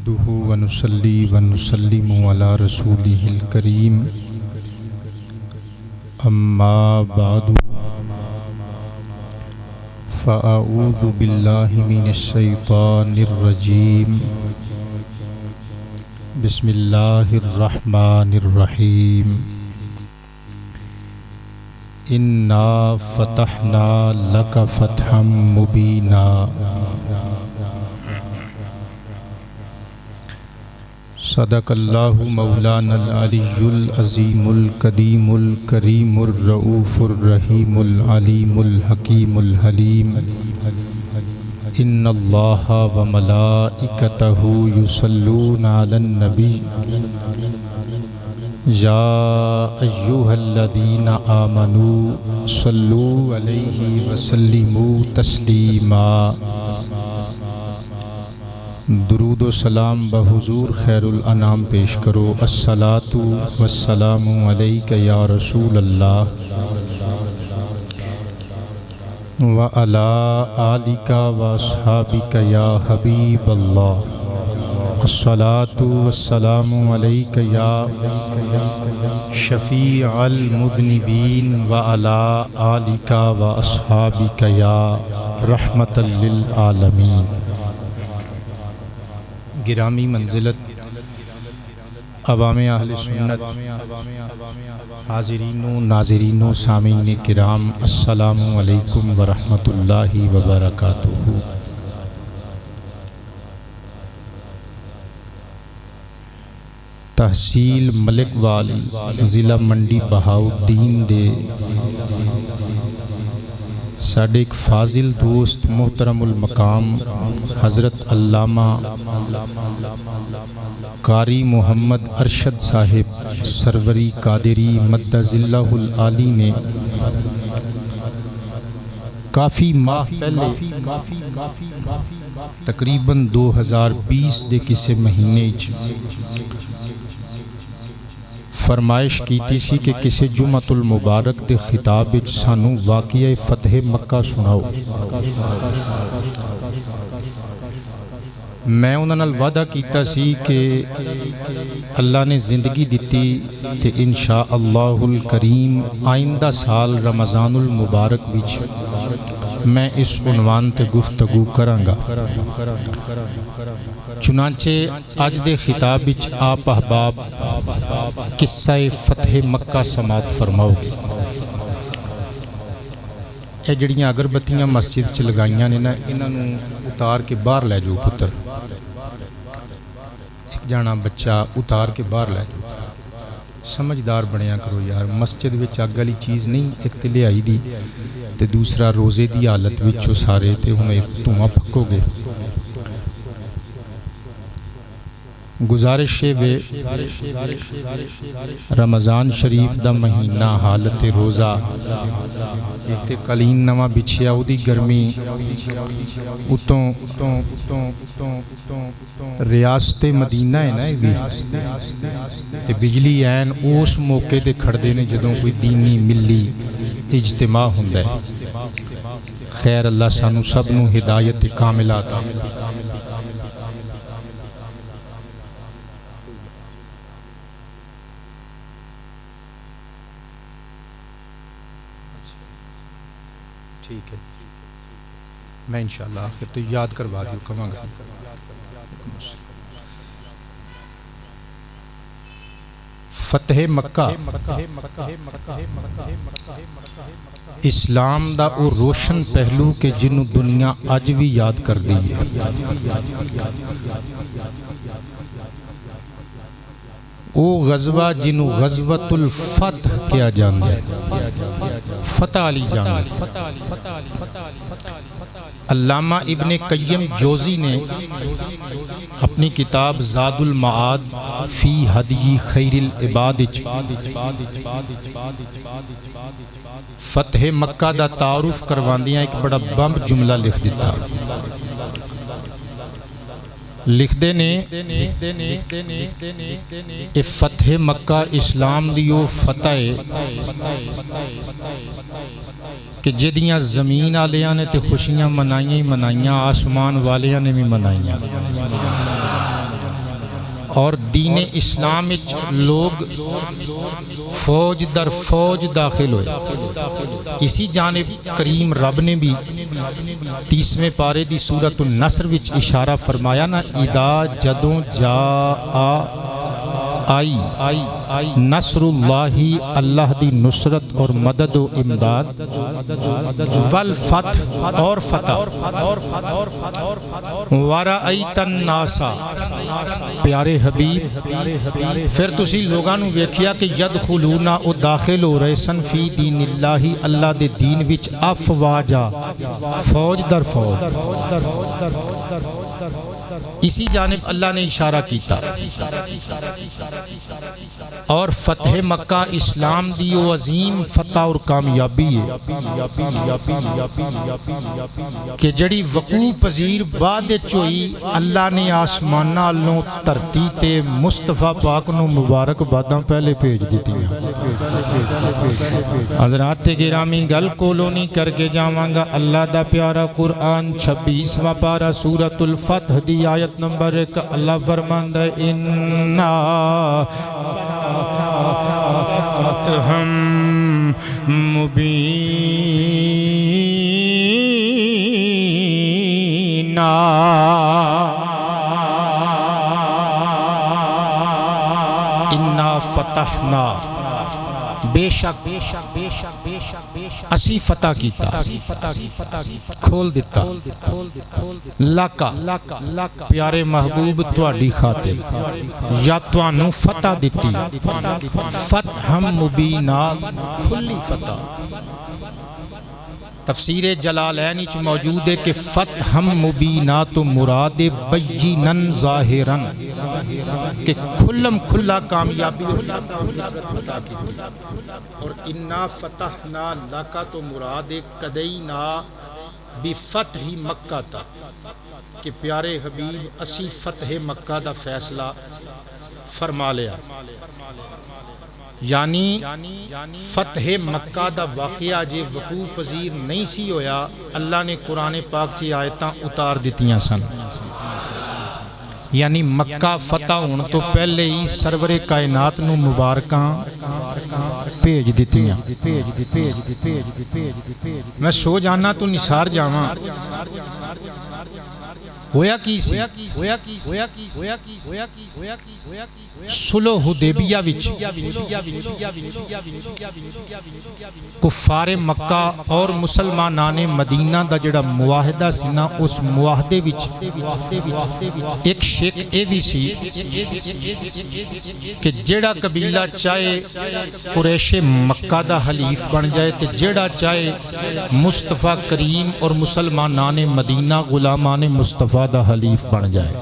نحمده ونصلي ونسلم على رسوله الكريم اما بعد فاعوذ بالله من الشيطان الرجيم بسم الله الرحمن الرحيم انا فتحنا لك فتحا مبينا صدق اللہ مولانا العلی العظیم القدیم الکریم الرؤوف الرحیم العلیم الحکیم الحلیم ان اللہ وملائکتہ یصلون علی النبی یا ایہا الذین آمنوا صلوا علیہ وسلموا تسلیما درود و سلام بحضور خیر الانام پیش کرو الصلاۃ والسلام علیک یا رسول اللہ وعلی آلک واصحابک یا حبیب اللہ الصلاۃ والسلام علیک یا شفیع المذنبین وعلی آلک واصحابک یا رحمۃ للعالمین گرامی منزلت عوام اہل سنت حاضرین و ناظرین و سامعین کرام السلام علیکم ورحمۃ اللہ وبرکاتہ۔ تحصیل ملک وال ضلع منڈی بہاؤالدین دے ساڈے ایک فاضل دوست محترم المقام حضرت علامہ قاری محمد ارشد صاحب سروری قادری مدظ اللہ العالی نے کافی ماہ پہلے تقریباً 2020 دے کسے مہینے فرمائش کیتی سی کہ کسی جمعۃ المبارک دے خطاب وچ سانو واقعہ فتح مکہ سناؤ۔ میں انہاں نال وعدہ کیتا سی کہ اللہ نے زندگی دیتی تے انشاءاللہ الکریم آئندہ سال رمضان المبارک وچ میں اس عنوان تے گفتگو کراں گا۔ چنانچہ اج دے خطاب وچ آپ احباب قصہ فتح مکہ سماعت فرماؤ گے۔ اے جڑیاں اگربتیاں مسجد چ لگائیاں نے نا انہاں نوں اتار کے باہر لے جاؤ پتر، ایک جانا بچہ اتار کے باہر لے جاؤ، سمجھدار بنیا کرو یار، مسجد وچ اگ والی چیز نہیں، ایک تے لیائی دی تے دوسرا روزے دی حالت وچ سارے تے ہن دھواں پھکو گے۔ گزارش وے رمضان شریف دا مہینہ حالت روزہ تے قلین نواں بچھیا او دی گرمی اتوں ریاست مدینہ ہے نا بھی تے بجلی عین اس موقع تے کھڑدے نے جدوں کوئی دینی ملی اجتماع ہوندا ہے۔ خیر اللہ سانو سب نو ہدایت کاملہ عطا ٹھیک ہے، میں انشاءاللہ آخر تو یاد کروا دیو کماں گا۔ فتح مکہ اسلام دا او روشن پہلو کہ جنوں دنیا اج بھی یاد کر دی ہے۔ او غزوہ جنوں غزوۃ الفتح کیا جاندہ ہے، فتح علی جاندہ ہے۔ علامہ ابن قیم جوزی نے اپنی کتاب زاد المعاد فی ہدی خیر العباد فتح مکہ دا تعارف کرواندیاں ایک بڑا بمب جملہ لکھ دیتا، لکھ دے نے اے فتح مکہ اسلام دیو فتح کہ جدیاں زمین آلیاں نے تے خوشیاں منائیاں ہی منائیاں، آسمان والیاں نے بھی منائیاں۔ اور دین اسلام وچ لوگ فوج در فوج داخل ہوئے۔ اسی جانب کریم رب نے بھی 30ویں پارے دی سورۃ النصر وچ اشارہ فرمایا نا، اذا جدوں آئی نصر اللہ، اللہ دی نصرت اور مدد و امداد، والفتح اور فتح، ورأیت الناس، پیارے حبیب پھر تسی لوگاں نو ویکھیا کہ یدخلون او داخل ہو رہے سن فی دین اللہ، اللہ دے دین وچ افواجا، فوج در فوج۔ اسی جانب اللہ نے اشارہ کیتا، اور فتح مکہ اسلام دی وہ عظیم فتح اور کامیابی ہے کہ جڑی وقوع پذیر بعد چوئی اللہ نے آسمانہ اللہ ترتی تے مصطفیٰ پاک نو مبارک باداں پہلے بھیج دیتی ہیں۔ حضرات گرامی گل کولو نہیں کر کے جاواں گا، اللہ دا پیارا قرآن 26واں پارہ سورۃ الفتح دی آیت نمبر 1 اللہ فرماندا ہے انا فتحم مبینا، انا فتحنا، بے شک اسی فتح کیتا، کھول دیتا لاکا پیارے محبوب تواڈی خاطر، یا توانوں فتح دیتی، فتح مبینہ کھلی فتح۔ تفسیر جلالین وچ موجود ہے کہ فتح مبینہ تو مراد بینن ظاہرن، کہ کھلم کھلا کامیابی عطا کی، اور انا فتحنا لکا تو مراد قدینا بفتح مکہ تا، کہ پیارے حبیب اسی فتح مکہ دا فیصلہ فرما لیا۔ یعنی فتح مکہ دا واقعہ جے وقوع پذیر نہیں سی ہویا، اللہ نے قرآن پاک چی آیتاں اتار دیتیاں سن، یعنی مکہ فتح ہون تو پہلے ہی سرور کائنات نو مبارکاں بھیج دیتیاں۔ میں سو جانا تو نثار جاواں، ہویا کی سی؟ صلح حدیبیہ وچ کفار مکہ اور مسلمانان مدینہ دا جڑا معاہدہ سی نا، اس معاہدے وچ ایک شک اے بھی سی کہ جڑا قبیلہ چاہے قریش مکہ دا حلیف بن جائے تے جڑا چاہے مصطفیٰ کریم اور مسلمانان مدینہ غلامان مصطفیٰ دا حلیف بن جائے۔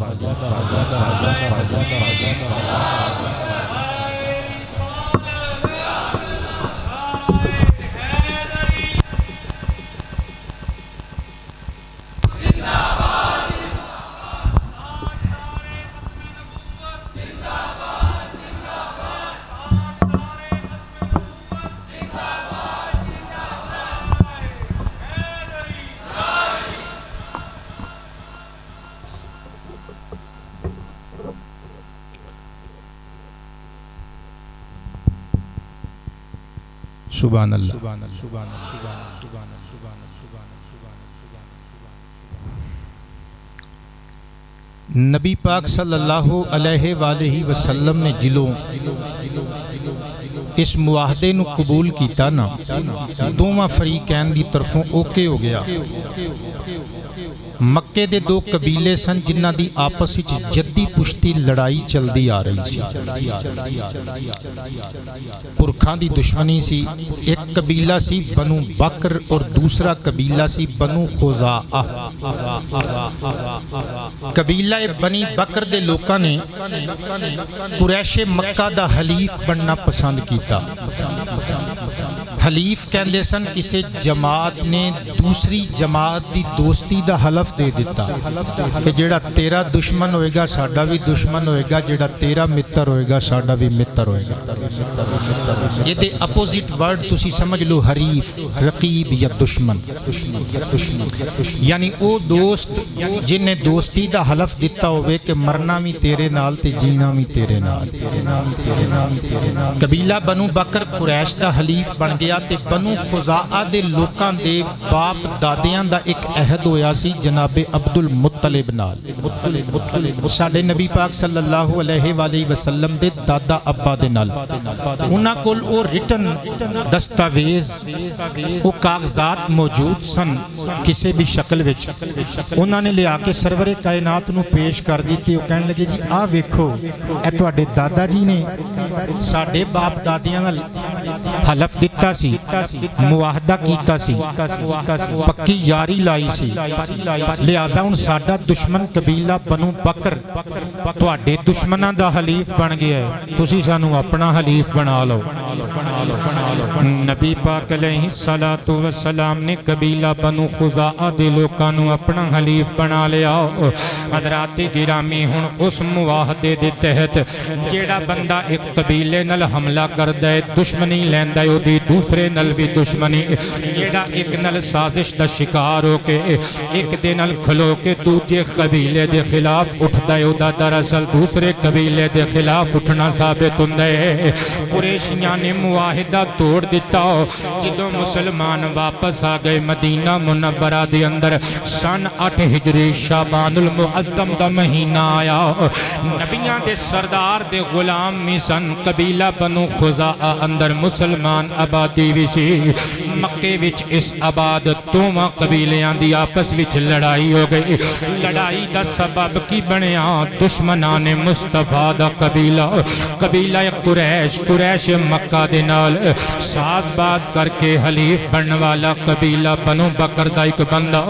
سبحان اللہ۔ نبی پاک صلی اللہ علیہ وآلہ وسلم نے جلوں اس معاہدے نو قبول کیتا نا، دوواں فریقین دی طرفوں اوکے ہو گیا۔ مکے دے دو قبیلے سن جنہ دی آپس وچ جدی پشتی لڑائی چلدی آ رہی سی، پرکھاں دی دشمنی سی۔ ایک قبیلہ سی بنو بکر اور دوسرا قبیلہ سی بنو خزاعہ۔ قبیلہ بنی بکر دے لوکاں نے قریش مکہ دا حلیف بننا پسند کیتا۔ حلیف کہندے سن کسے جماعت نے دوسری جماعت دی دوستی دا حلف حلف دے دیتا کہ جڑا تیرا دشمن ہوئے گا ساڈا بھی دشمن ہوئے گا، جڑا تیرا متر ہوئے گا ساڈا بھی متر ہوئے گا۔ یہ دے اپوزٹ ورڈ تسی سمجھ لو، حریف، رقیب یا دشمن۔ یعنی او دوست جن نے دوستی دا حلف دیتا ہوئے کہ مرنا بھی تیرے نال تے جینا بھی تیرے نال۔ قبیلہ بنو بکر قریش دا حلیف بن گیا تے بنو خزاعہ دے لوکاں دے باپ دادیاں دا ایک عہد ہویا سی جناب عبد المطلب نال۔ ساڈے نبی پاک صلی اللہ علیہ وآلہ وسلم دے دادا ابا دے نال انہاں کول او ریٹن دستاویز او کاغذات موجود سن کسی بھی شکل وچ، انہاں نے لیا کے سرور کائنات نو پیش کر دیتی۔ وہ کہنے لگے جی آ ویکھو اے تواڈے دادا جی نے ساڈے باپ دادیاں نال حلف دیتا سی، معاہدہ کیتا سی، پکی یاری لائی سی، لہذا ہن ساڈا دشمن قبیلہ بنو بکر تواڈے دشمناں دا حلیف بن گیا ہے، تسی سانو اپنا حلیف بنا لو۔ نبی پاک علیہ الصلوۃ والسلام نے قبیلہ بنو خزاعہ دے لوکاں نو اپنا حلیف بنا لیا۔ حضرات گرامی ہن اس معاہدے دے تحت جیڑا بندہ ایک قبیلے نال حملہ کردا ہے، دشمنی لیندا ہے اودی دوسرے نال بھی دشمنی، جیڑا ایک نال سازش دا شکار ہو کے ایک دے نال کھلو کے دوجے قبیلے دے خلاف اٹھدا ہے، اودا دراصل دوسرے قبیلے دے خلاف اٹھنا ثابت ہوندا ہے۔ قریشیاں نے معاہدہ توڑ دیتا، جدوں مسلمان واپس آ گئے مدینہ منورہ دے اندر سن 8 ہجری شعبان المعظم دا مہینہ آیا، نبیاں دے سردار دے غلام می سن، قبیلہ بنو خزاعہ اندر مسلمان آبادی بھی سی۔ مکے وچ اس آباد دوواں قبیلیاں دی آپس وچ لڑائی ہو گئی، لڑائی دا سبب کی بنیا دشمنان مصطفیٰ دا قبیلہ قریش مکہ دے نال ساز باز کر کے حلیف بننے والا قبیلہ بنو بکر دا ایک بندہ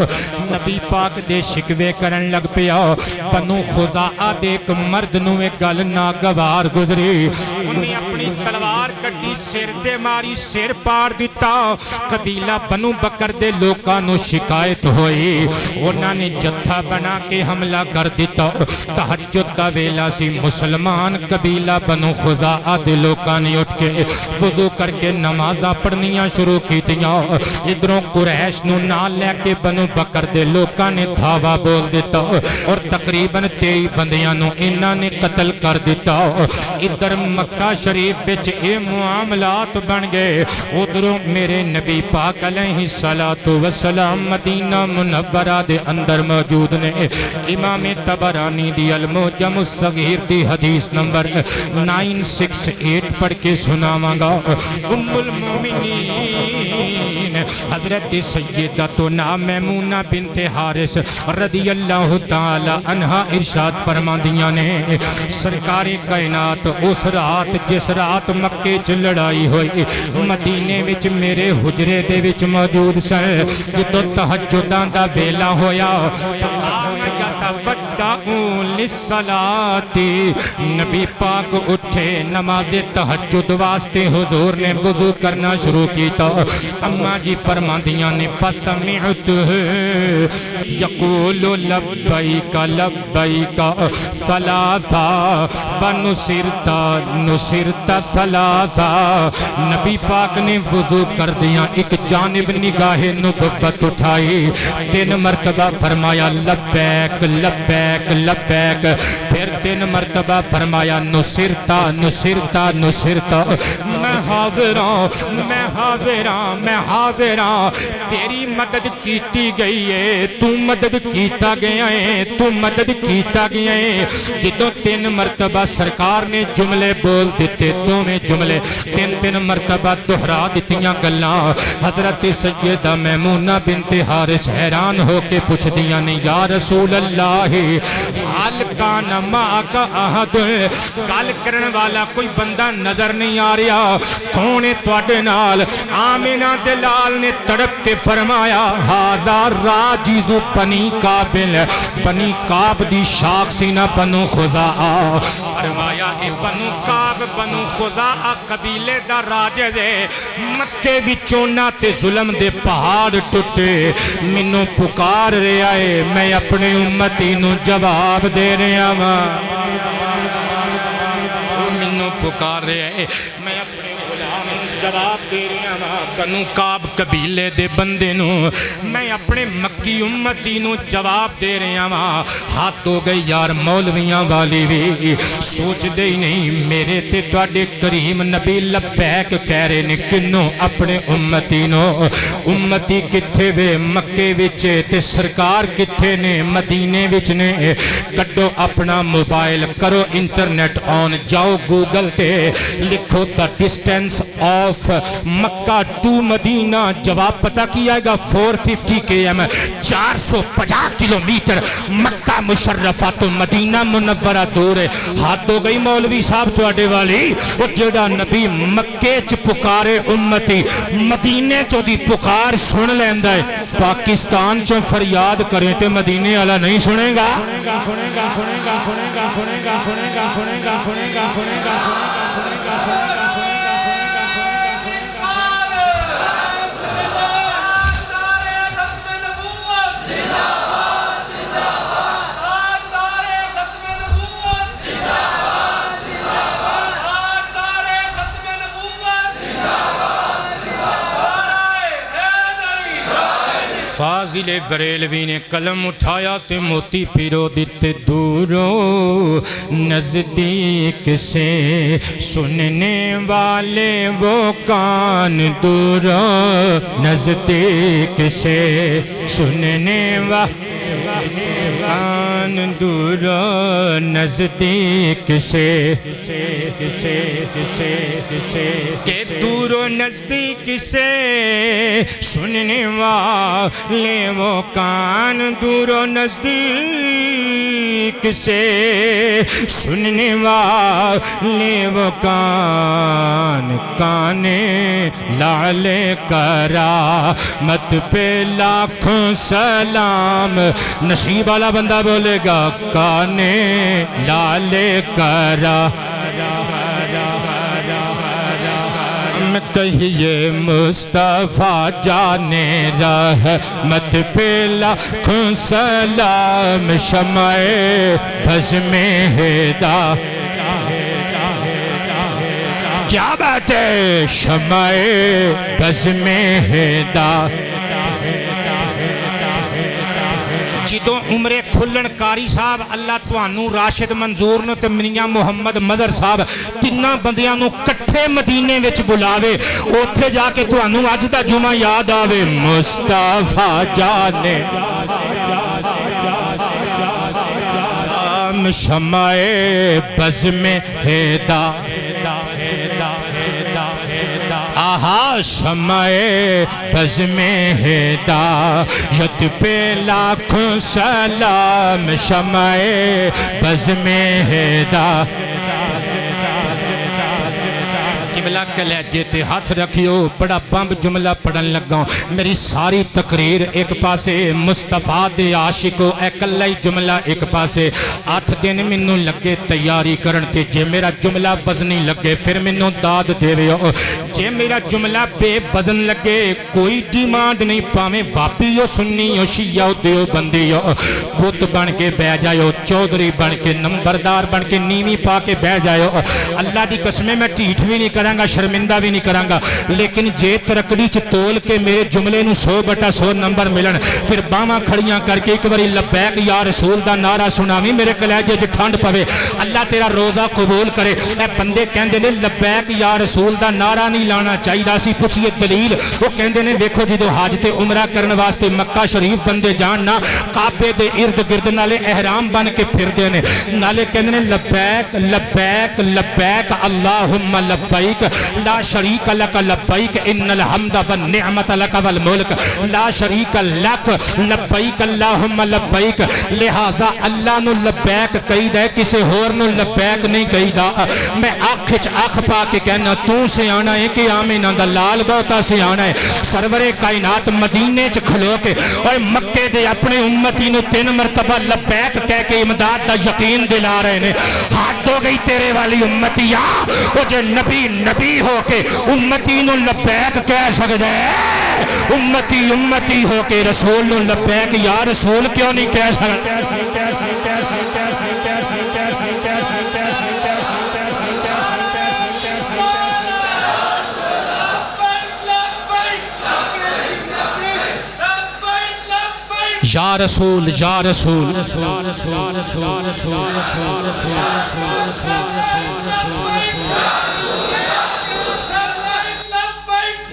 نبی پاک دے شکوے کرن لگ پیا۔ بنو خزاعہ دے ایک مرد نو ایک گل ناگوار گزری، انہیں اپنی تلوار کٹی، سر تے ماری، سر پار دیتا۔ قبیلہ بنو بکر دے لوکاں نو شکایت ہوئی، انہاں نے جتھا بنا کے حملہ کر دیتا۔ تہجد دا ویلا سی، مسلمان قبیلہ بنو خزاعہ دے لوکاں نے اٹھ کے وضو کر کے نمازاں پڑھنیاں شروع کی دیا۔ ادھروں قریش نو نال لے کے بنو بکر دے لوکاں نے دھاوا بول دیتا اور تقریباً 23 بندیاں نو انہاں نے قتل کر دیتا۔ ادھر مکہ شریف وچ اے معاملات بن گئے، ادھروں میرے نبی پاک علیہ الصلوۃ والسلام مدینہ منورہ دے اندر موجود نے۔ امام طبرانی دی المعجم الصغیر دی حدیث نمبر 968 پڑھ کے سناواں گا۔ ام المومنین حضرت سیدتنا میمونہ بنت حارث رضی اللہ تعالی عنہا ارشاد فرماندیاں نے، سرکار کائنات اس رات جس رات مکے چ لڑائی ہوئی مدینے وچ میرے حجرے دے وچ موجود سن، جدوں تہجداں دا ویلا ہویا فقام یتودعون للصلاۃ، نبی پاک اٹھے نماز تہجد واسطے، حضور نے وضو کرنا شروع کیتا۔ اماں جی فرماندیاں نے فسمعت یقول لبیک لبیک ثلاثا ونصرت ثلاثا، نبی پاک نے وضو کر دیا، ایک جانب نگاہ نبوت اٹھائی، 3 مرتبہ فرمایا لبیک لبیک لبیک، پھر 3 مرتبہ فرمایا نصرتا نصرتا نصرتا، میں حاضر ہوں میں حاضر ہوں میں حاضر ہوں، تیری مدد کیتی گئی ہے، تو مدد کیتا گیا ہے، تو مدد کیتا گیا ہے۔ جدوں 3 مرتبہ سرکار نے جملے بول دیتے، دوویں جملے 3 مرتبہ دہرا دیتیاں گلاں، حضرت سیدہ میمونہ بنت حارث حیران ہو کے پوچھ دیا نے، یا رسول اللہ حل کان مع کا احد گل کرن والا کوئی بندہ نظر نہیں آ رہا کون ہے تواڈے نال آمنہ دے لال نے تڑپ کے فرمایا ہاذا راجز بنی کابل بنی کاب دی شاخ سی نہ بنو خزاعہ فرمایا اے بنو کاب بنو خزاعہ قبیلے دا راجز ہے مکے وچوں نہ تے ظلم دے پہاڑ ٹوٹے مینوں پکار رہا ہے میں اپنے امتی نو جواب دے رہا ہاں مینوں پکار رہا ہے میں اپنے غلام نو جواب دے رہا ہاں بنو کاب قبیلے دے بندے نو میں اپنے مکی امتی نو جواب دے رہا ہاں ہاتھ ہو گئی یار مولویاں والی بھی سوچ دے ہی نہیں میرے تے تواڈے کریم نبی لبیک کہہ رہے نے کنوں اپنے امتی نو امتی کتھے وے مکے وچ تے سرکار کتھے نے مدینے وچ نے کڈو اپنا موبائل کرو انٹرنیٹ آن جاؤ گوگل تے لکھو دا distance of Makkah to Madinah جواب پتہ کیا گا 450 km 450 کلومیٹر مکہ مشرفہ تو مدینہ منورہ دور ہے ہاتھ ہو گئی مولوی صاحب تواڈے والی وہ جڑا نبی مکے چ پکارے امتی مدینے چو دی پکار سن لیندا ہے پاکستان چو فریاد کریں تے مدینے والا نہیں سنے گا فاضل بریلوی نے قلم اٹھایا تے موتی پیرو دیتے دوروں نزدیک سے سننے والے وہ کان دوروں نزدیک سے سننے والے کان دوروں نزدیک سے کہ دور و نزدیک سے سننے والے وہ کان دور و نزدیک سے سننے والے وہ کان کانے لعل کرامت پہ لاکھوں سلام نصیب والا بندہ بولے گا کانے لعل کرامت کہیے مصطفیٰ جانے رحمت پہ لاکھوں سلام شمع بزم ہدا کیا بات ہے شمع بزم ہدا جدوں عمرے کھلن کاری صاحب اللہ توانو راشد منظور نو تے میاں محمد مظہر صاحب تینہ بندیاں نو کٹھے مدینے وچ بلاوے اوتھے جا کے توانو اج دا جمعہ یاد آوے مصطفیٰ جانے شمع بزم ہدا آہا شمع بزم ہدایت پہ لاکھوں سلام شمع بزم ہدایت قبلہ کلیجے تے ہاتھ رکھیو بڑا بمب جملہ پڑھن لگا میری ساری تقریر ایک پاسے مصطفیٰ دے عاشقو اکلائی جملہ ایک پاسے 8 دن منوں لگے تیاری کرن تے جے میرا جملہ وزنی لگے پھر منوں داد دے ویو جے میرا جملہ بے وزن لگے کوئی ڈیمانڈ نہیں پاویں واپی ہو سنی ہو شیعہ ہو دیو بندی ہو بت بن کے بہ جائیو چودھری بن کے نمبردار بن کے نیوی پا کے بہ جائیو اللہ دی قسمیں میں ٹھیٹ بھی نہیں کرانگا شرمندہ بھی نہیں کرانگا لیکن جے ترکڑی چ تول کے میرے جملے نو 100/100 نمبر ملن پھر باواں کھڑیاں کر کے ایک باری لبیک یا رسول دا نعرہ سناویں میرے کلیجے چ ٹھنڈ پوے اللہ تیرا روزہ قبول کرے اے بندے کہندے نے لبیک یا رسول دا نعرہ نہیں لانا چاہیے سی پوچھیے دلیل وہ کہندے نے ویکھو جدوں حج تے عمرہ کرن واسطے مکہ شریف بندے جان نا کعبے دے ارد گرد نالے احرام بن کے پھردے نے نالے کہندے نے لبیک لبیک لبیک اللہم لبیک لا شریک لک لبیک ان الحمد والنعمت لک والملک لا شریک لک لبیک اللہم لبیک. لہذا اللہ نو لبیک کہی دے کسے ہور نو لبیک نہیں کہی دا. میں آنکھ آنکھ پا کے کہنا تو سے آنا ہے کہ آمینہ دا لال بہتا سے آنا ہے. سرور کائنات مدینے چ کھلو کے اور مکے دے اپنے امتی نو 3 مرتبہ لبیک کہہ کے امداد دا یقین دلا رہے نے. ہاتھ ہو گئی تیرے والی امتی او جو نبی نبی ہو کے امتی نو لبیک کہہ سکتے ہیں. امتی امتی ہو کے رسول نو لبیک یا رسول کیوں نہیں کہہ سکتے. یا رسول یا رسول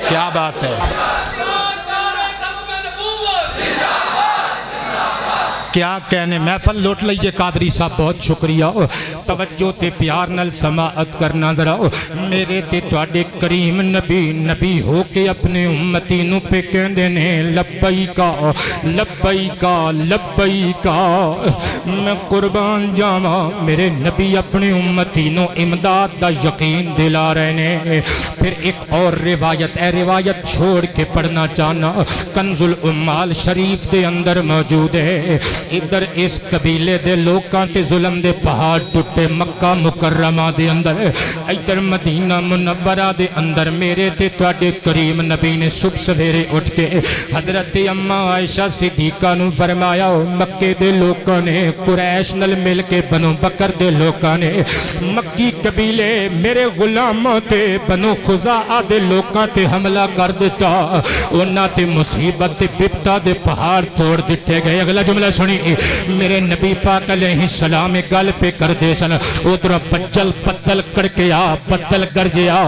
کیا بات ہے. کیا کہنے محفل لوٹ لیجئے. قادری صاحب بہت شکریہ. توجہ تے پیار نال سماعت کرنا ذرا. میرے تے تواڈے کریم نبی نبی ہو کے اپنے امتی نو پہ کہندے نے لبیکا لبیکا لبیکا. میں قربان جاواں میرے نبی اپنے امتی نو امداد دا یقین دلا رہے نے. پھر ایک اور روایت اے روایت چھوڑ کے پڑھنا چاہنا. کنز الامال شریف دے اندر موجود ہے. ادھر اس قبیلے دے لوکاں تے ظلم دے پہاڑ ٹوٹے مکہ مکرمہ دے اندر. ادھر مدینہ منورہ دے اندر میرے تے تواڈے کریم نبی نے صبح سویرے اٹھ کے حضرت اماں عائشہ صدیقہ نو فرمایا مکے دے لوکاں نے قریش نال مل کے بنو بکر دے لوکاں نے مکی قبیلے میرے غلاماں تے بنو خزاعہ دے لوکاں تے حملہ کر دیتا. انہاں تے مصیبت تے بپتا دے پہاڑ توڑ دیتے گئے. اگلا جملہ سنی. میرے نبی پاک علیہ السلام گل پہ کر دے سن. ادھر بچل پتل کر کے آ پتل گرجیا.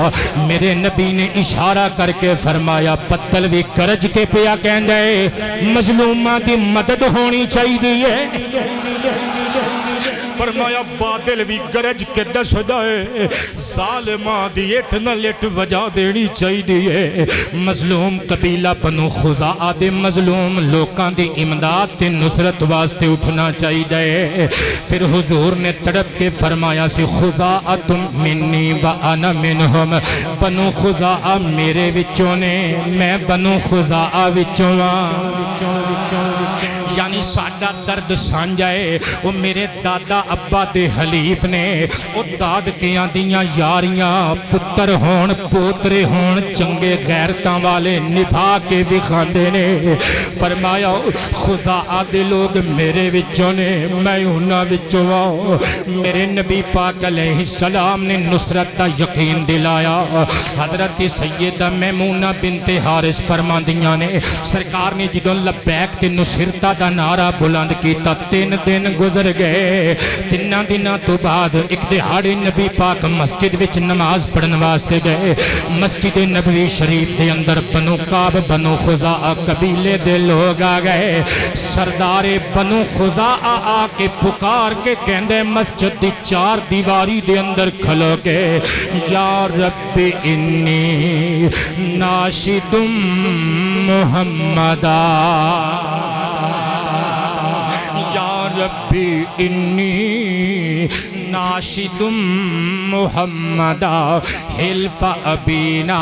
میرے نبی نے اشارہ کر کے فرمایا پتل بھی گرج کے پیا کہندے مظلوماں دی مدد ہونی چاہیے. فرمایا بادل بھی گرج کے دس دائے ظالماں دی اٹھ نہ لٹ وجہ دینی چاہیے. مظلوم قبیلہ بنو خزاعہ دے مظلوم لوکاں دی امداد تے نصرت واسطے اٹھنا چاہیے. پھر حضور نے تڑپ کے فرمایا سی خزاعہ منی و انا منہم. بنو خزاعہ میرے وچوں نے میں بنو خزاعہ وچوں. یعنی ساڈا درد سانجائے. وہ میرے دادا ابا دے حلیف نے وہ دادکیاں دیاں یاریاں پتر ہون پوترے ہون چنگے غیرتاں والے نبھا کے بھی خاندے نے. فرمایا خزاعہ دے لوگ میرے وچوں نے میں انہاں وچوں. میرے نبی پاک علیہ السلام نے نصرت دا یقین دلایا. حضرت سیدہ میمونہ بنت حارث فرماندیاں نے سرکار نے جدوں لبیک تے نصرتا دا نعرہ بلند کیتا 3 دن گزر گئے. 3 دنوں تو بعد ایک دہاڑے نبی پاک مسجد وچ نماز پڑھن واسطے گئے. مسجد نبوی شریف دے اندر بنو کعب بنو خزاعہ قبیلے دے لوگ آ گئے. سردار بنو خزاعہ آ کے پکار کے کہندے مسجد دی 4 دیواری دے اندر کھلو کے یا رب انی ناشد محمدہ یا ربی انی ناشد محمدہ حلف ابینا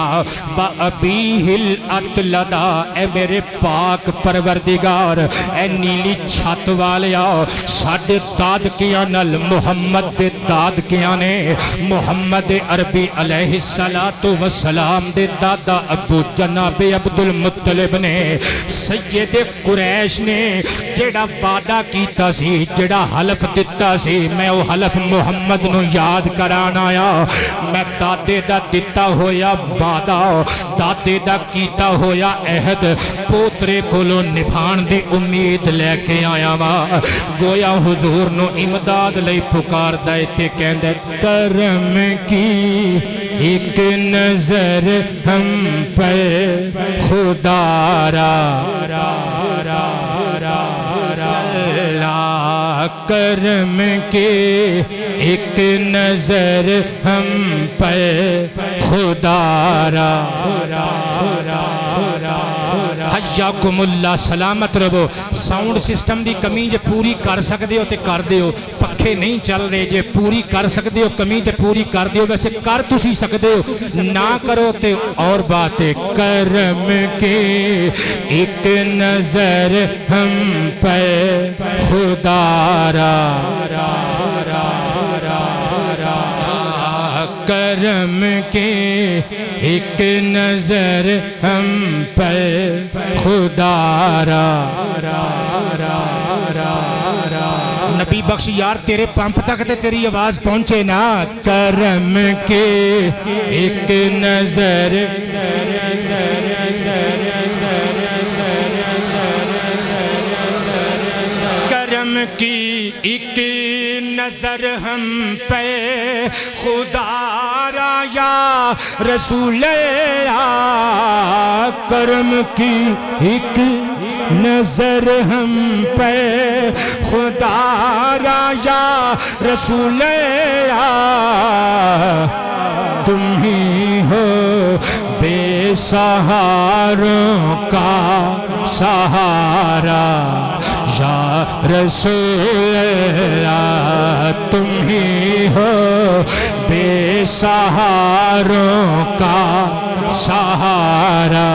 و ابیہ الاطلدہ. اے میرے پاک پروردگار اے نیلی چھت والیا ساڈے دادکیاں نال محمد دے دادکیاں نے محمد عربی علیہ السلام دے دادا ابو جناب عبدالمطلب نے سید قریش نے جیڑا وعدہ کیتا سی جیڑا حلف دیتا سی میں وہ حلف محمد نو یاد کرانا آیا. میں دادے دا دیتا ہویا وعدہ دادے دا کیتا ہویا عہد پوترے کولو نبھان دی امید لے کے آیا وا. گویا حضور نو امداد لئی پکار دائے تے کہندے کرم کی ایک نظر ہم پر خدا را کرم کے ایک نظر ہم پر خدا را حیاکم اللہ سلامت رہو ساؤنڈ سسٹم دی کمی جے پوری کر سکتے ہو تے کر دیو پکھے نہیں چل رہے جے پوری کر سکتے ہو کمی تے پوری کر دیو ویسے کر تسی سکتے ہو نہ کرو تے اور باتیں کرم کے ایک نظر ہم پر خدا را کرم کے ایک نظر ہم پر خدا را نبی بخش یار تیرے پمپ تک تے تیری آواز پہنچے نا کرم کے ایک نظر کرم کی ایک نظر ہم پہ خدا را یا رسول کرم کی ایک نظر ہم پہ خدا را یا رسول تم ہی ہو بے سہاروں کا سہارا یا رسول اللہ تم ہی ہو بے سہاروں کا سہارا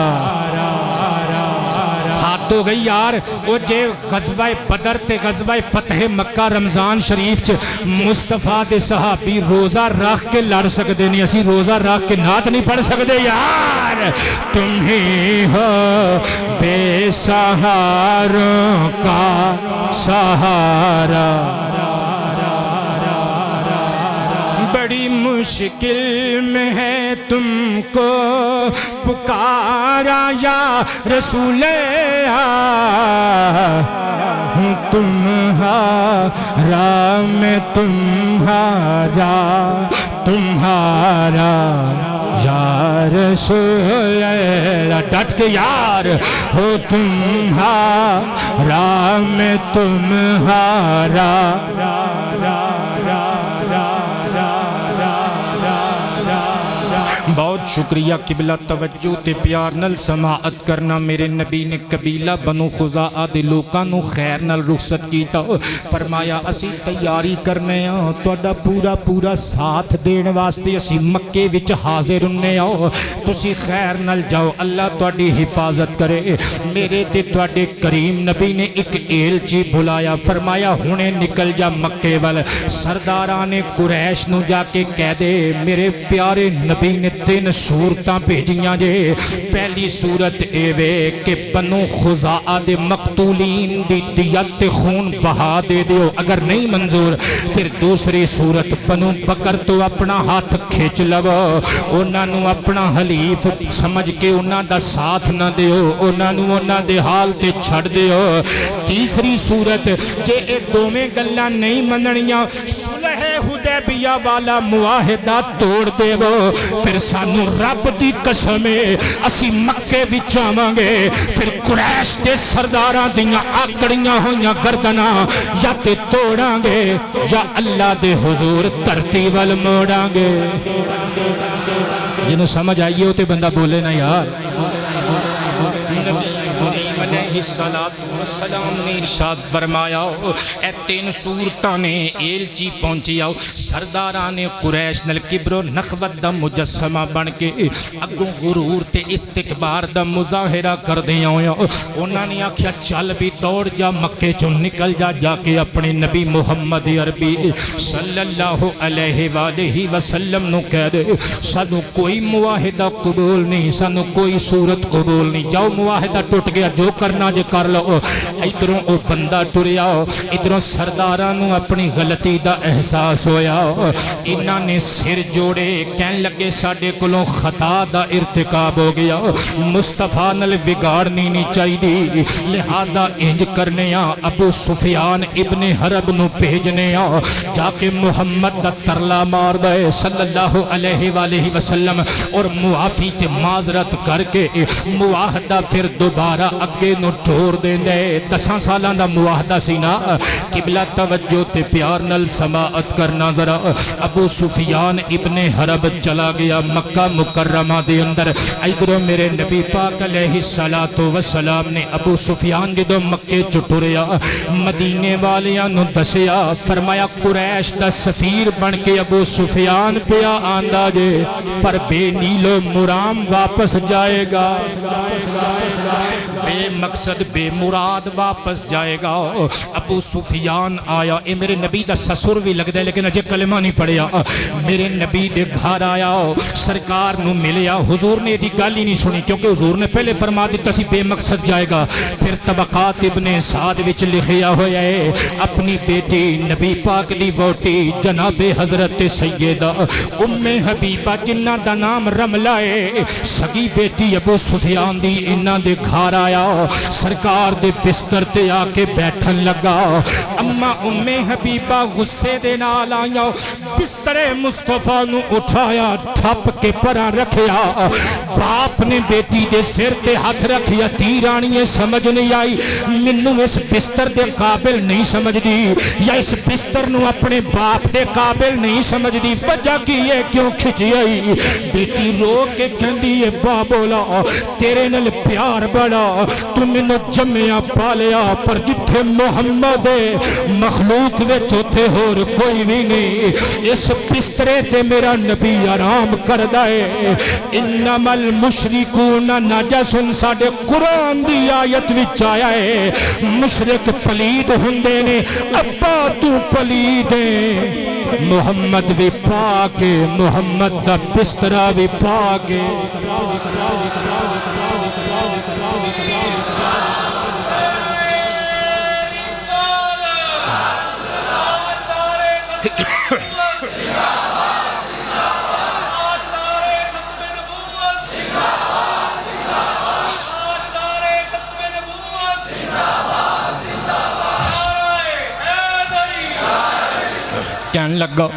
ہو گئی یار وہ جے غزوہ بدر تے غزوہ فتح مکہ رمضان شریف چ مصطفیٰ دے صحابی روزہ رکھ کے لڑ سکتے نہیں اسی روزہ رکھ کے نعت نہیں پڑھ سکتے یار تم ہی ہو بے سہاروں کا سہارا بڑی مشکل میں ہے تم کو پکارا یا رسول تمہارا میں تمہارا یا رسول اللہ ڈٹ کے یار ہو تمہارا میں تمہارا بہت شکریہ قبلہ توجہ تے پیار نل سماعت کرنا میرے نبی نے قبیلہ بنو خزاعہ دے لوکاں نو خیر نل رخصت کیتا فرمایا اسی تیاری کرنے آؤ توڑا پورا ساتھ دین واسطے اسی مکے وچ حاضر ہونے آؤ تسی خیر نل جاؤ اللہ توڑی حفاظت کرے میرے تے توڑے کریم نبی نے ایک ایلچی بھلایا فرمایا ہونے نکل جا مکے وال سرداران قریش نو جا کے کہہ دے میرے پیارے نبی نے 3 صورتاں بھیجیاں جے پہلی صورت اے وے کہ بنو خزاعہ دے مقتولین دی دیت خون بہا دے دیو اگر نہیں منظور پھر دوسری صورت بنو بکر تو اپنا ہاتھ کھیچ لو انہاں نو اپنا حلیف سمجھ کے انہاں دا ساتھ نہ دیو انہاں دے حال تے چھڑ دیو تیسری صورت جے اے دوویں گلاں نہیں مننیاں صلح حدیبیہ والا معاہدہ توڑ دیو پھر سانو رب دی قسمیں اسی مکے وچ آواںگے پھر قریش دے سرداراں دیاں آکڑیاں ہویاں گردناں یا تے توڑاں گے یا اللہ دے حضور دھرتی ول موڑاں گے جنوں سمجھ آئیے ہوتے بندہ بولے نا یار علیہ السلام نے ارشاد فرمایا اے 3 صورتاں نے ایلچی پہنچی آؤ سرداران قریش نل کبر و نخوت دا مجسمہ بن کے اگوں غرور تے استکبار دا مظاہرہ کر دیا ہویا انہاں نے آکھیا چل بھی دوڑ جا مکے چوں نکل جا کے اپنے نبی محمد عربی صلی اللہ علیہ وآلہ وسلم نو کہہ دے سانو کوئی معاہدہ قبول نہیں سانو کوئی صورت قبول نہیں جاؤ معاہدہ ٹوٹ گیا جو کرنا جے کر لو ادھروں او بندہ ٹریا ادھروں سردارانو اپنی غلطی دا احساس ہویا انہاں نے سر جوڑے کہن لگے ساڑے کلوں خطا دا ارتکاب ہو گیا مصطفیٰ نل وگاڑنی نہیں چاہی دی لہذا انج کرنے ابو سفیان ابن حرب نو بھیجنے جا کے محمد دا ترلا مار دے صلی اللہ علیہ وآلہ وسلم اور معافی تے معذرت کر کے معاہدہ پھر دوبارہ اگے نو نو ٹور دیندے 10 سالاں دا معاہدہ سی نا قبلہ توجہ تے پیار نال سماعت کرنا ذرا ابو سفیان ابن حرب چلا گیا مکہ مکرمہ دے اندر ادھروں میرے نبی پاک علیہ السلام نے ابو سفیان جدو مکے چٹوریا مدینے والیاں نو دسیا فرمایا قریش دا سفیر بن کے ابو سفیان پیا آندا جے پر بے نیل و مرام واپس جائے گا بے مقصد بے مراد واپس جائے گا ابو سفیان آیا اے میرے نبی دا سسر بھی لگ دے لیکن اجے کلمہ نہیں پڑھیا میرے نبی دے گھر آیا سرکار نو ملیا حضور نے دی گل ہی نہیں سنی کیونکہ حضور نے پہلے فرما دیتا سی بے مقصد جائے گا پھر طبقات ابن سعد وچ لکھیا ہویا ہے اپنی بیٹی نبی پاک دی ووٹی جناب حضرت سیدہ ام حبیبہ جنہ دا نام رملہ ہے سگی بیٹی ابو سفیان دی انہ دے گھر آیا سرکار دے بستر تے آ کے بیٹھن لگا اما ام حبیبہ غصے دے نال آیا بستر مصطفیٰ نو اٹھایا ٹھپ کے پرا رکھیا باپ نے بیٹی دے سر تے ہاتھ رکھیا تیرانیے سمجھ نہیں آئی منو اس بستر دے قابل نہیں سمجھ دی یا اس بستر نو اپنے باپ دے قابل نہیں سمجھ دی وجہ کی یہ کیوں کھچی آئی بیٹی رو کے کہندی ہے بابولا تیرے نل پیار بڑا تو منو جمعہ پالیا پر جتھے محمد مخلوق وے چوتھے ہور کوئی بھی نہیں اس بسترے تے میرا نبی آرام کر دائے انما المشرکون نجسن ساڑے قرآن دی آیت وچ آیا ہے مشرک پلید ہندے نے ابا تو پلیدے محمد بھی پاکے محمد دا بسترہ بھی پاکے کہنے لگا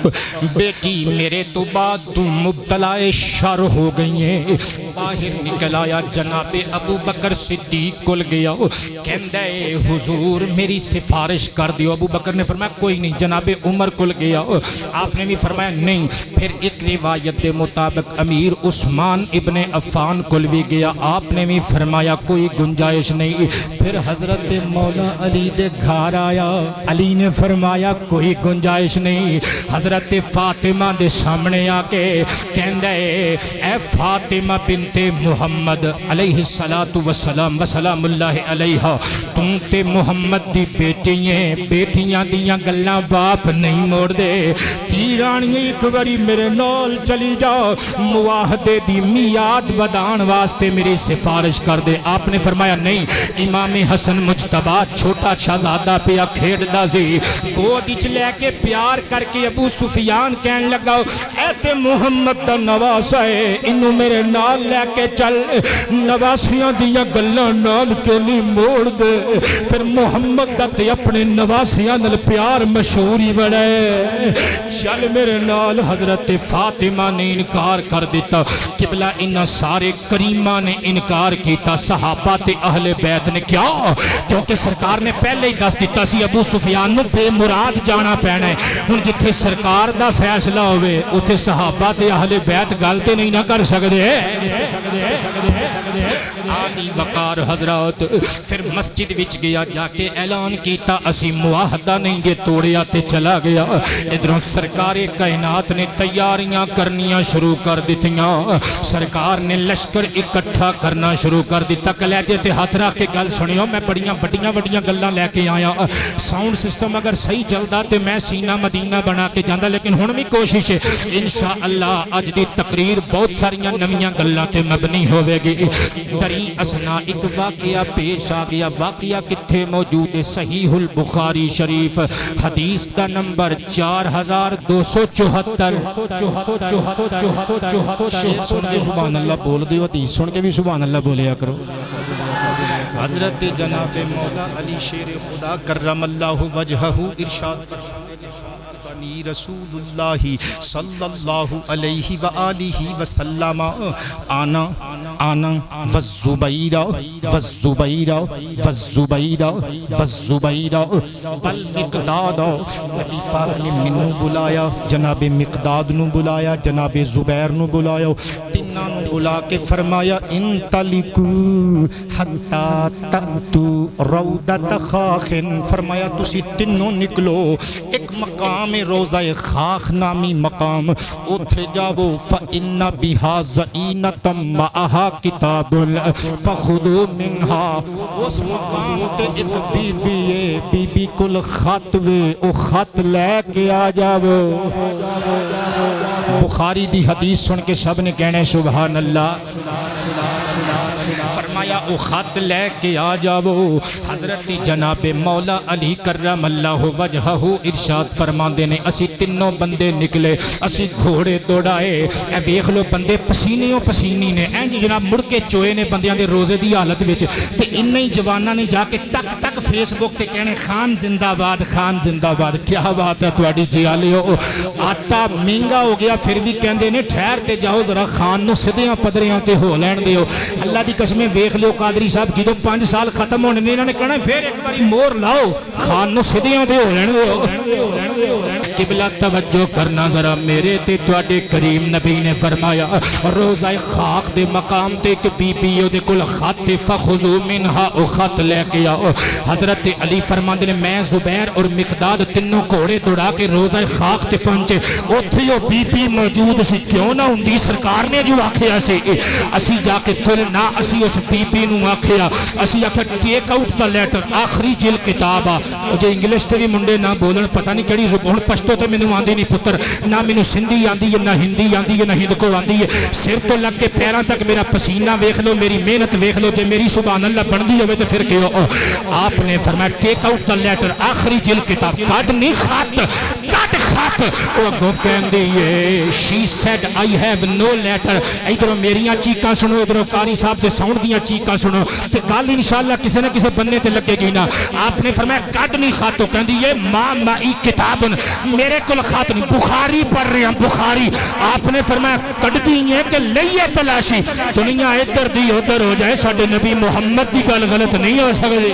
بیٹی میرے تو بعد تو مبتلا شر ہو گئی ہیں باہر نکل آیا جناب ابو بکر صدیق کل گیا کہندہ حضور میری سفارش کر دیو ابو بکر نے فرمایا کوئی نہیں جناب عمر کل گیا آپ نے بھی فرمایا نہیں پھر ایک روایت دے مطابق امیر عثمان ابن عفان کل بھی گیا آپ نے بھی فرمایا کوئی گنجائش نہیں پھر حضرت مولا علی دے گھر آیا علی نے فرمایا کوئی گنجائش نہیں حضرت فاطمہ دے سامنے آکے کہندہ اے فاطمہ بنت محمد علیہ السلام وسلام اللہ علیہ تم تے محمد دی بیٹیاں دیاں گلاں باپ نہیں موڑ دے تیرانی ایک باری میرے نال چلی جاؤ معاہدے دی میعاد ودان واسطے میری سفارش کر دے آپ نے فرمایا نہیں امام حسن مجتبی چھوٹا شہزادہ پیا کھیڑ دا سی گود وچ لے کے پیار کر کے ابو سفیان کہنے لگا اے تے محمد دا نواسا ہے انہوں میرے نال لے کے چل نواسیاں دیا گلاں نال کے نہیں موڑ دے پھر محمد دا تے اپنے نواسیاں نال پیار مشہوری بڑھے چل میرے نال حضرت فاطمہ نے انکار کر دیتا قبلہ انہاں سارے کریمہ نے انکار کیتا صحابہ تے اہل بیت نے کیا کیونکہ سرکار نے پہلے ہی دس دیتا سی ابو سفیان نو بے مراد جانا پینا ہے ان جتھے سرکار دا فیصلہ ہوئے اتھے صحابہ تے اہل بیت گالتے نہیں نہ کر سکتے آلی وقار حضرات پھر مسجد وچ گیا جا کے اعلان کیتا اسی معاہدہ نہیں گے توڑیا تے چلا گیا ادھروں سرکار کائنات نے تیاریاں کرنیاں شروع کر دیتیاں سرکار نے لشکر اکٹھا کرنا شروع کر دیتا کلیجے تے ہاتھ رکھ کے گل سنیو میں بڑیاں گلاں لے کے آیا ساؤنڈ سسٹم اگر صحیح چلدا تے میں سینہ مدینہ بنا کے جاندہ لیکن ہن بھی کوشش ہے انشاءاللہ اج دی تقریر بہت ساریاں نویاں گلاں تے مبنی ہوے گی دری اسنا ایک واقعہ پیش آ گیا واقعہ کتھے موجود ہے صحیح البخاری شریف حدیث دا نمبر 4274 سن کے سبحان اللہ بول دیو حدیث سن کے بھی سبحان اللہ بولیا کرو حضرت جناب مولا علی شیر خدا کرم اللہ وجہہ ارشاد رسول اللہ صلی اللہ علیہ وآلہ وسلم آنا والزبیر والمقداد نبی پاک نے منو بلایا جناب مقداد نو بلایا جناب زبیر نو بلایا تیناں نو بلا کے فرمایا انطلقو حتی تأتو روضۃ خاخ فرمایا تسی تینوں نکلو ایک مقام روضہ خاخ نامی مقام اتھے جاؤ فإن بہا زئینۃ معہا کتاب فخذوا منہا اس مقام تے ایک بی بی کل خط وے او خط لے کے آ جاؤ بخاری دی حدیث سن کے سب نے کہنے سبحان اللہ فرمایا او خط لے کے آ جاؤ حضرت جناب مولا علی کرم اللہ وجہہ ارشاد فرماندے نے اسی تینوں بندے نکلے اسی گھوڑے دوڑائے اے ویکھ لو بندے پسینیوں پسینی نے ایں جی جناب مڑ کے چوئے نے بندیاں دے روزے دی حالت وچ تے انہی جواناں نے جا کے ٹک ٹک فیس بک تے کہنے خان زندہ باد خان زندہ باد کیا بات ہے تواڈی جیالیو آٹا مہنگا ہو گیا پھر بھی کہندے نے ٹھہر تے جاؤ ذرا خان نو سدھیاں پدریاں تے ہو لین دیو اللہ دی قسمیں ویکھ لیو قادری صاحب جدوں 5 سال ختم ہونے نے انہوں نے کہنا پھر ایک باری مور لاؤ خان نو سدھیاں تے ہو لین دیو قبلہ توجہ کرنا ذرا میرے تے تواڈے کریم نبی نے فرمایا روضہ خاک دے مقام تے ایک بی بی دے کول خط فخذوا منہا او خط لے کے آؤ حضرت علی فرماندے نے میں زبیر اور مقداد تینوں گھوڑے دوڑا کے روضہ خاک تے پہنچے اوتھے او بی بی موجود سی کیوں نہ ہوندی سرکار نے جو آکھیا سی اسی جا کے کل نہ اسی اس بی بی نو آکھیا اسی آکھیا ٹیک آؤٹ دا لیٹر آخری جل کتاب جو انگلش تے بھی منڈے نہ بولن پتہ نہیں کیڑی زبان پشتو تے مینوں آندی نہیں پتر نہ مینوں سندھی آندی ہے نہ ہندی آندی ہے نہ ہند کو آندی ہے سر تو لگ کے پیراں تک میرا پسینہ ویکھ لو میری محنت ویکھ لو جے میری سبحان اللہ بندی ہوئے تو پھر کیوں آپ نے فرمایا ٹیک آؤٹ دا لیٹر آخری جل کتاب کٹ نہیں خط کٹ خط وہ اگوں کہندی ہے she said I have no letter ادھروں میریاں چیکاں سنو ادھروں قاری صاحب دے ساؤنڈ دیاں چیکاں سنو تے گل انشاءاللہ کسی نہ کسی بننے تے لگے گی نا آپ نے فرمایا کٹ نہیں خط تو کہندی ہے ماں مائی کتاب میرے کول خط نہیں بخاری پڑھ رہے ہیں بخاری آپ نے فرمایا کٹ دی ہے کہ لئیے تلاشی دنیا ادھر دی ادھر ہو جائے ساڈے نبی محمد دی گل غلط نہیں ہو سکتی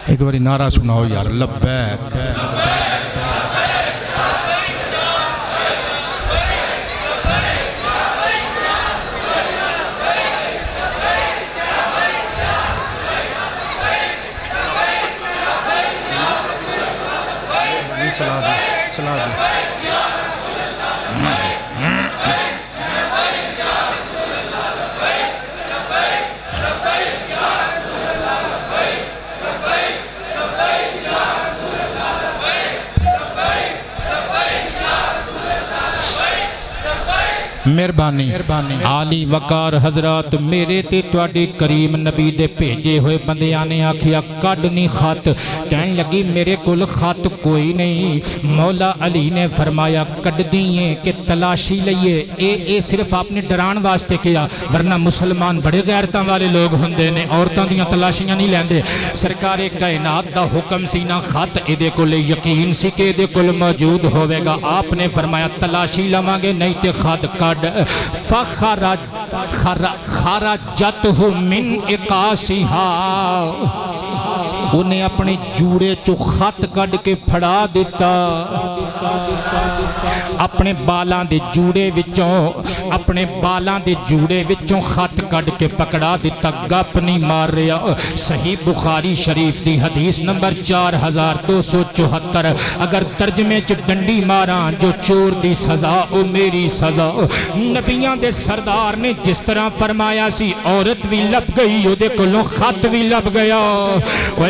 ایک باری نعرہ سناؤ یار لبیک چلا دی مہربانی عالی وقار حضرات میرے تے تواڈے کریم نبی دے بھیجے ہوئے بندیاں نے آکھیا کڈ نہیں خط کہن لگی میرے کول خط کوئی نہیں مولا علی نے فرمایا کڈ دیئے کہ تلاشی لئیے اے صرف آپ نے ڈران واسطے کیا ورنہ مسلمان بڑے غیرتاں والے لوگ ہوندے نے عورتاں دیاں تلاشیاں نہیں لیندے سرکار کائنات دا حکم سی نہ خط ادے کول یقین سی کہ ادے کول موجود ہوئے گا آپ نے فرمایا تلاشی لواں گے نہیں تے خط کڈ خرجتہ من اقاسیہا انہیں اپنے جوڑے چو خط کڈ کے پھڑا دیتا اپنے بالاں دے جوڑے وچوں خط کڈ کے پکڑا دیتا گپ نہیں مار رہا صحیح بخاری شریف دی حدیث نمبر 4274 اگر ترجمے چ ڈنڈی ماراں جو چور دی سزا او میری سزا نبیاں دے سردار نے جس طرح فرمایا سی عورت بھی لب گئی او دے کولوں خط بھی لب گیا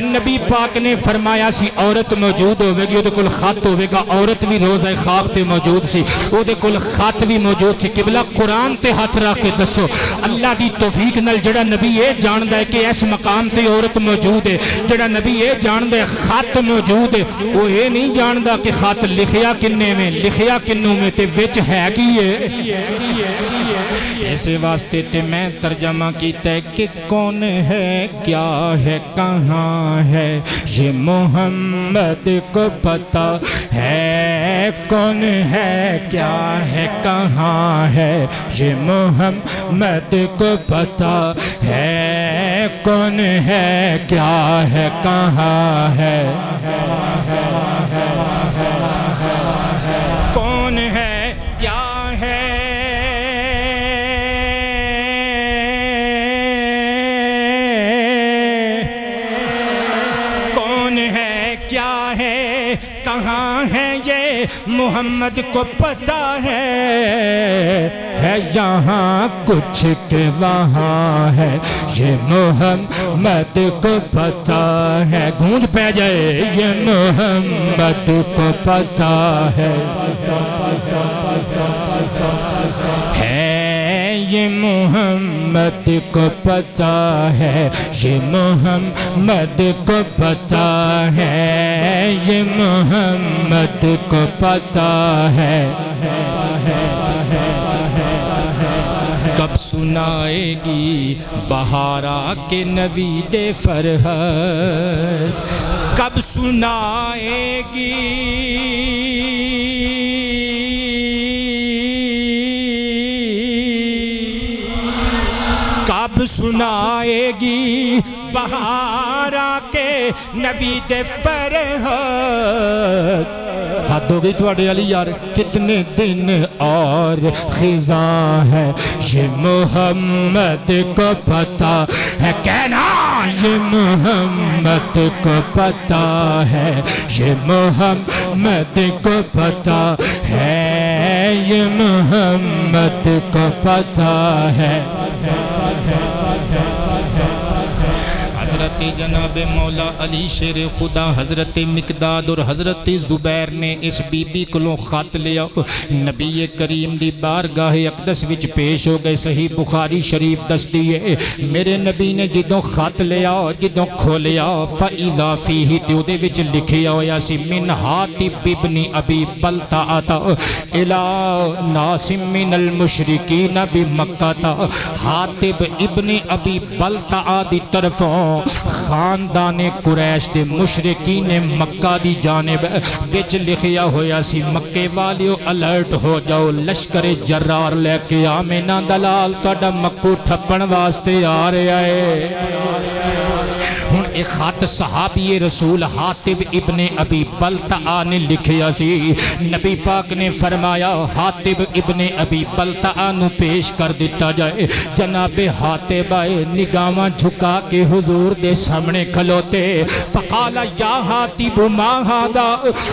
نبی پاک نے فرمایا سی عورت موجود ہوئے گی وہ کل خط ہوئے گا عورت بھی روزہ خاک تے موجود سی وہ کل خط بھی موجود سی قبلہ قرآن تے ہاتھ رکھ کے دسو اللہ دی توفیق نال جڑا نبی یہ جاندہ ہے کہ اس مقام تے عورت موجود ہے جڑا نبی یہ جاندہ ہے خط موجود ہے وہ یہ نہیں جاندہ کہ خط لکھیا کنے میں لکھیا کنوں میں تے وچ ہے کیے ایسے واسطے تے میں ترجمہ کیتا ہے کہ کون ہے کیا ہے کہاں ہے یہ محمد کو پتہ ہے کون ہے کیا ہے کہاں ہے یہ محمد کو پتہ ہے کون ہے کیا ہے کہاں ہے کون ہے کیا ہے کون ہے کیا ہے کہاں ہے یہ محمد کو پتہ ہے یہاں کچھ کہ وہاں ہے یہ محمد کو پتہ ہے گونج پہ جائے یہ محمد کو پتہ ہے یہ محمد کو پتہ ہے یہ محمد کو پتہ ہے یہ محمد کو پتہ ہے کب سنائے گی بہارا کے نوید فرحت کب سنائے گی کب سنائے گی بہارا کے نوید فرحت ہاتھ ہو گئی تھوڑے علی یار کتنے دن اور خزاں ہے یہ محمد کو پتہ ہے کہنا یہ محمد کو پتہ ہے یہ محمد کو پتہ ہے یہ محمد کو پتہ ہے حضرت جناب مولا علی شیر خدا حضرت مقداد اور حضرت زبیر نے اس بی بی کلوں خط لیا نبی کریم دی بارگاہ اقدس وچ پیش ہو گئے صحیح بخاری شریف دس دیئے میرے نبی نے جدوں خط لیا جدوں کھولیا فَإِذَا فِيهِ تے دے وچ لکھیا ہویا سی من حاتب ابن ابی بلتعہ الى ناس من المشرکین بمکہ حاتب ابن ابی بلتعہ دی طرفوں خاندان قریش دے مشرکین مکہ دی جانب وچ لکھیا ہویا سی مکے والیو الرٹ ہو جاؤ لشکر جرار لے کے آمینہ دلال تہاڈا مکو ٹھپن واسطے آ رہا ہے ہن ایک خط صحابی رسول حاتب ابن ابی بلتعہ نے لکھیا سی نبی پاک نے فرمایا حاتب ابن ابی بلتعہ نو پیش کر دیتا جائے جناب حاتب آئے نگاہاں جھکا کے حضور دے سامنے کھلوتے فقالا یا حاتب ما ہادا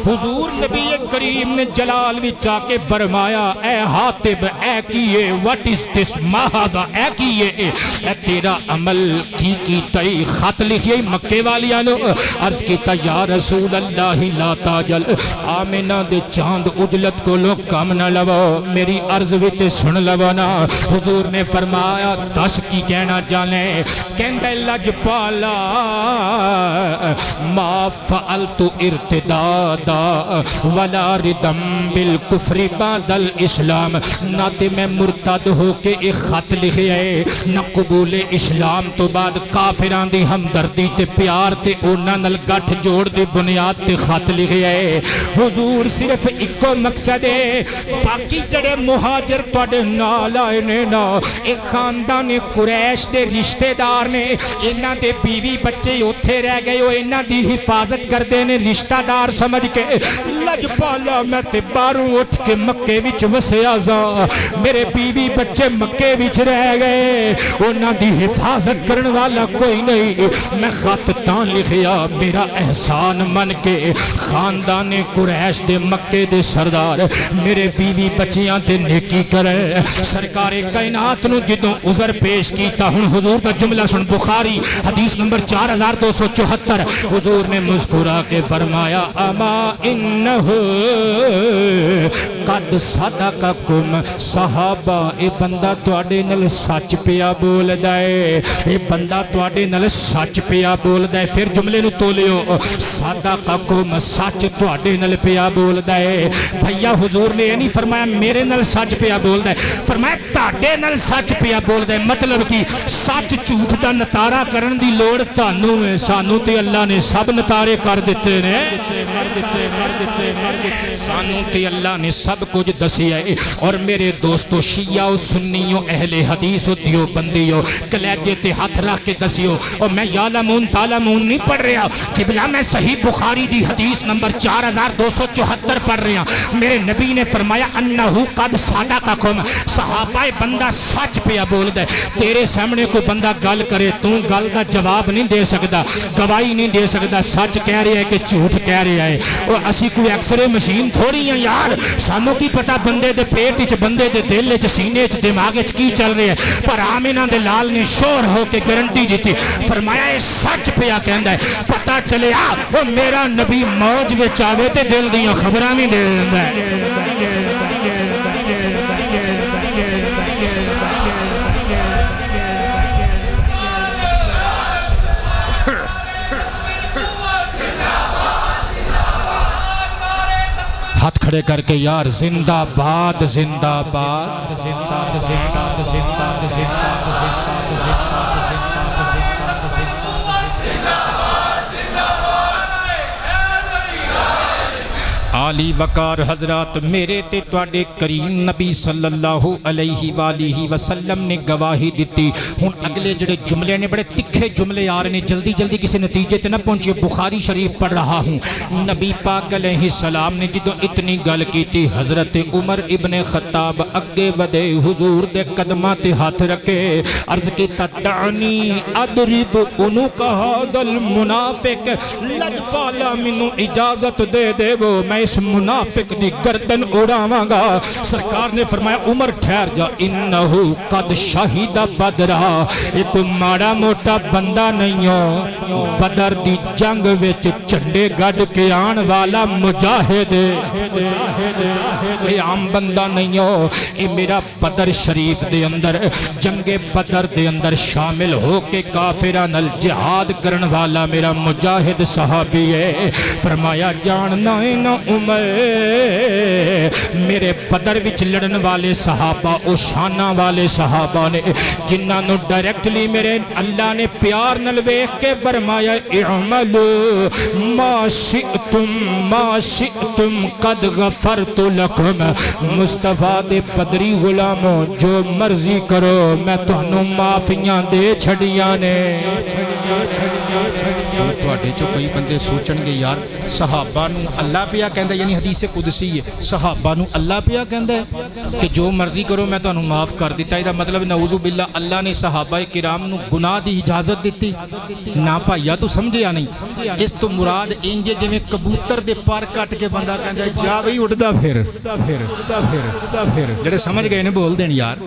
حضور نبی کریم نے جلال وچ آ کے فرمایا اے حاتب اے کیے what is this ما ہادا اے کیے اے تیرا عمل کی تئی خط لکھیے مکے والیاں نو عرض کیتا یا رسول اللہ لا تاجل آمینہ دے چاند اجلت کو لو کم نہ لو میری عرض ویتے سن لو نا حضور نے فرمایا دس کی کہنا جانے کہندے لج پالا ما فعلت ارتدادا ولا ردم بالکفر بعد الاسلام نہ تے میں مرتد ہو کے ایک خط لکھے ہے نہ قبول اسلام تو بعد کافران دی ہمدردی تے پیار تے اونا نل گٹھ جوڑ دی بنیاد تے خط لکھے ہے حضور صرف ایکو مقصد ہے باقی جڑے مہاجر توڑے نال آئے نے نا ایک خاندان قریش دے رشتہ دار نے انہاں دے بیوی بچے اتھے رہ گئے ہو انہاں دی حفاظت کر دے نے رشتہ دار سمجھ کے لج پالا میں تے باروں اٹھ کے مکے وچ وسیا زا میرے بیوی بچے مکے وچ رہ گئے انہاں دی حفاظت کرن والا کوئی نہیں میں خط تاں لکھیا میرا احسان من کے خاندان قریش دے مکے دے سردار میرے بیوی بچیاں تے نیکی کرے سرکار کائنات نو جدوں عذر پیش کیتا ہن حضور دا جملہ سن بخاری حدیث نمبر 4274 حضور نے مسکرا کے فرمایا اما انہو قد صدقکم صحابہ اے بندہ تواڈے نال سچ پیا بول دے اے بندہ تواڈے نال سچ پیا بول دے پھر جملے نو تولیو صدقکم سچ تواڈے نال پیا بول دے بھیا حضور نے یہ نہیں فرمایا میرے نال سچ پیا بول دے فرمایا تواڈے نال سچ پیا بول دے مطلب کی سچ جھوٹ دا نتارا کرن دی لوڑ تانوں ہے سانوں تے اللہ نے سب نتارے کر دیتے نے سانوں تے اللہ نے سب کچھ دسیا ہے اور میرے دوستو شیعہ و سنیوں اہل حدیث و دیوبندیوں کلیجے تے ہاتھ رکھ کے دسیو اور میں یعلمون تعلمون نہیں پڑھ رہا قبلہ میں صحیح بخاری دی حدیث نمبر 4274 پڑھ رہا میرے نبی نے فرمایا انہو قد صدقکم صحابہ بندہ سچ پیا بول دے تیرے سامنے کو بندہ گل کرے تو گل دا جواب نہیں دے سکتا گواہی نہیں دے سکتا سچ کہہ رہا ہے کہ جھوٹ کہہ رہا ہے اور اسی کوئی ایکسرے مشین تھوڑی ہیں یار سانوں کی پتہ بندے دے پیٹ وچ بندے دے دل وچ سینے وچ دماغ وچ کی چل رہے ہیں پر آمنہ دے لال نے شور ہو کے گارنٹی دیتی فرمایا یہ سچ پیا کہندا ہے پتہ چلے وہ میرا نبی موج وچ آوے تے دل دیاں خبراں نہیں دیندا ہاتھ کھڑے کر کے یار زندہ باد زندہ باد زندہ زندہ زندہ زندہ عالی وقار حضرات میرے تے تواڈے کریم نبی صلی اللہ علیہ وآلہ وسلم نے گواہی دیتی ہن اگلے جڑے جملے نے بڑے تکھے جملے آ رہے ہیں جلدی جلدی کسی نتیجے تے نہ پہنچے بخاری شریف پڑھ رہا ہوں نبی پاک علیہ السلام نے جدوں اتنی گل کیتی حضرت عمر ابن خطاب اگے ودے حضور دے قدماں تے ہاتھ رکھے عرض کیتا دعنی اضرب عنق ھذا المنافق لجپالا مینوں اجازت دے دے وہ میں اس منافق دی گردن اڑاواں گا سرکار نے فرمایا عمر ٹھہر جا انہو قد شہید بدرا ایک ماڑا موٹا بندہ نہیں ہو بدر دی جنگ وچ چنڈے گڑھ کے آن والا مجاہد اے عام بندہ نہیں ہو اے میرا بدر شریف دے اندر جنگ بدر دے اندر شامل ہو کے کافران نال جہاد کرن والا میرا مجاہد صحابی ہے فرمایا جاننا ہے نا عمر میرے بدر وچ لڑن والے صحابہ او شانہ والے صحابہ نے جنہاں نو ڈائریکٹلی میرے اللہ نے پیار نال ویکھ کے فرمایا اعملوا ما شئتم قد غفرت لکم مصطفیٰ دے بدری غلاموں جو مرضی کرو میں تانوں معافیاں دے چھڑیاں نے تواڈے چوں کئی بندے سوچن گے یار صحابہ نو اللہ پیا کہندا یعنی حدیث قدسی ہے صحابہ نو اللہ پیا کہندا ہے کہ جو مرضی کرو میں تانوں معاف کر دیتا ہے مطلب نعوذ باللہ اللہ نے صحابہ کرام نو گناہ دی اجازت دیتی نہ بھائیا تو سمجھیا نہیں اس تو مراد انج جویں کبوتر دے پر کٹ کے بندہ کہندا ہے جا بھئی اڑدا پھر جڑے سمجھ گئے نے بول دین یار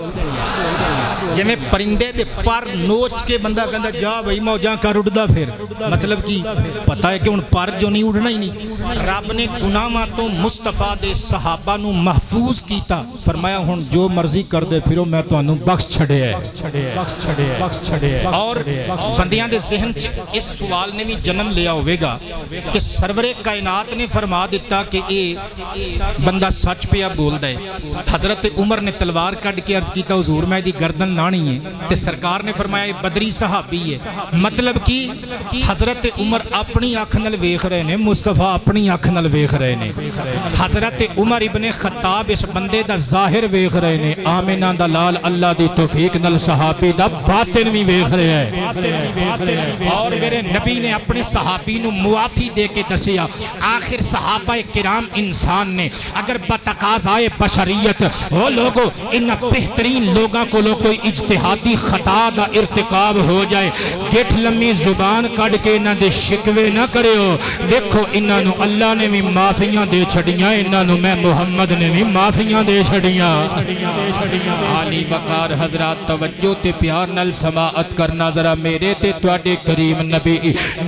جویں پرندے دے پر نوچ کے بندہ کہندا جا بھئی موجاں کر اڑدا پھر مطلب کی پتہ ہے کہ ہن پر جو نہیں اڑنا ہی نہیں رب نے گناہاں تو مصطفیٰ دے صحابہ نو محفوظ کیتا فرمایا ہن جو مرضی کر دے پھرو میں تانوں بخش چھڑیا اور بندیاں دے ذہن چ اس سوال نے بھی جنم لیا ہوئے گا کہ سرور کائنات نے فرما دیتا کہ اے بندہ سچ پیا بول دے حضرت عمر نے تلوار کٹ کے عرض کیتا حضور میں دی گردن لانی ہے تے سرکار نے فرمایا یہ بدری صحابی ہے مطلب کی حضرت عمر اپنی آنکھ نال ویکھ رہے نے مصطفیٰ اپنی اپنی اکھ نال ویکھ رہے نے حضرت عمر ابن خطاب اس بندے دا ظاہر ویکھ رہے نے آمنہ دا لال اللہ دی توفیق نال صحابی دا باطن بھی ویکھ رہے ہیں اور میرے نبی نے اپنے صحابی نو معافی دے کے دسیا آخر صحابہ کرام انسان نے اگر بتقاضائے بشریت وہ لوگوں ان بہترین لوگاں کو کوئی اجتہادی خطا دا ارتکاب ہو جائے گٹھ لمبی زبان کڑ کے انہاں دے شکوے نہ کرے ہو دیکھو انہاں نو اللہ نے بھی معافیاں دے چھڑیاں انہاں نو میں محمد نے بھی معافیاں دے چھڑیاں عالی وقار حضرات توجہ تے پیار نال سماعت کرنا ذرا میرے تے تواڈے کریم نبی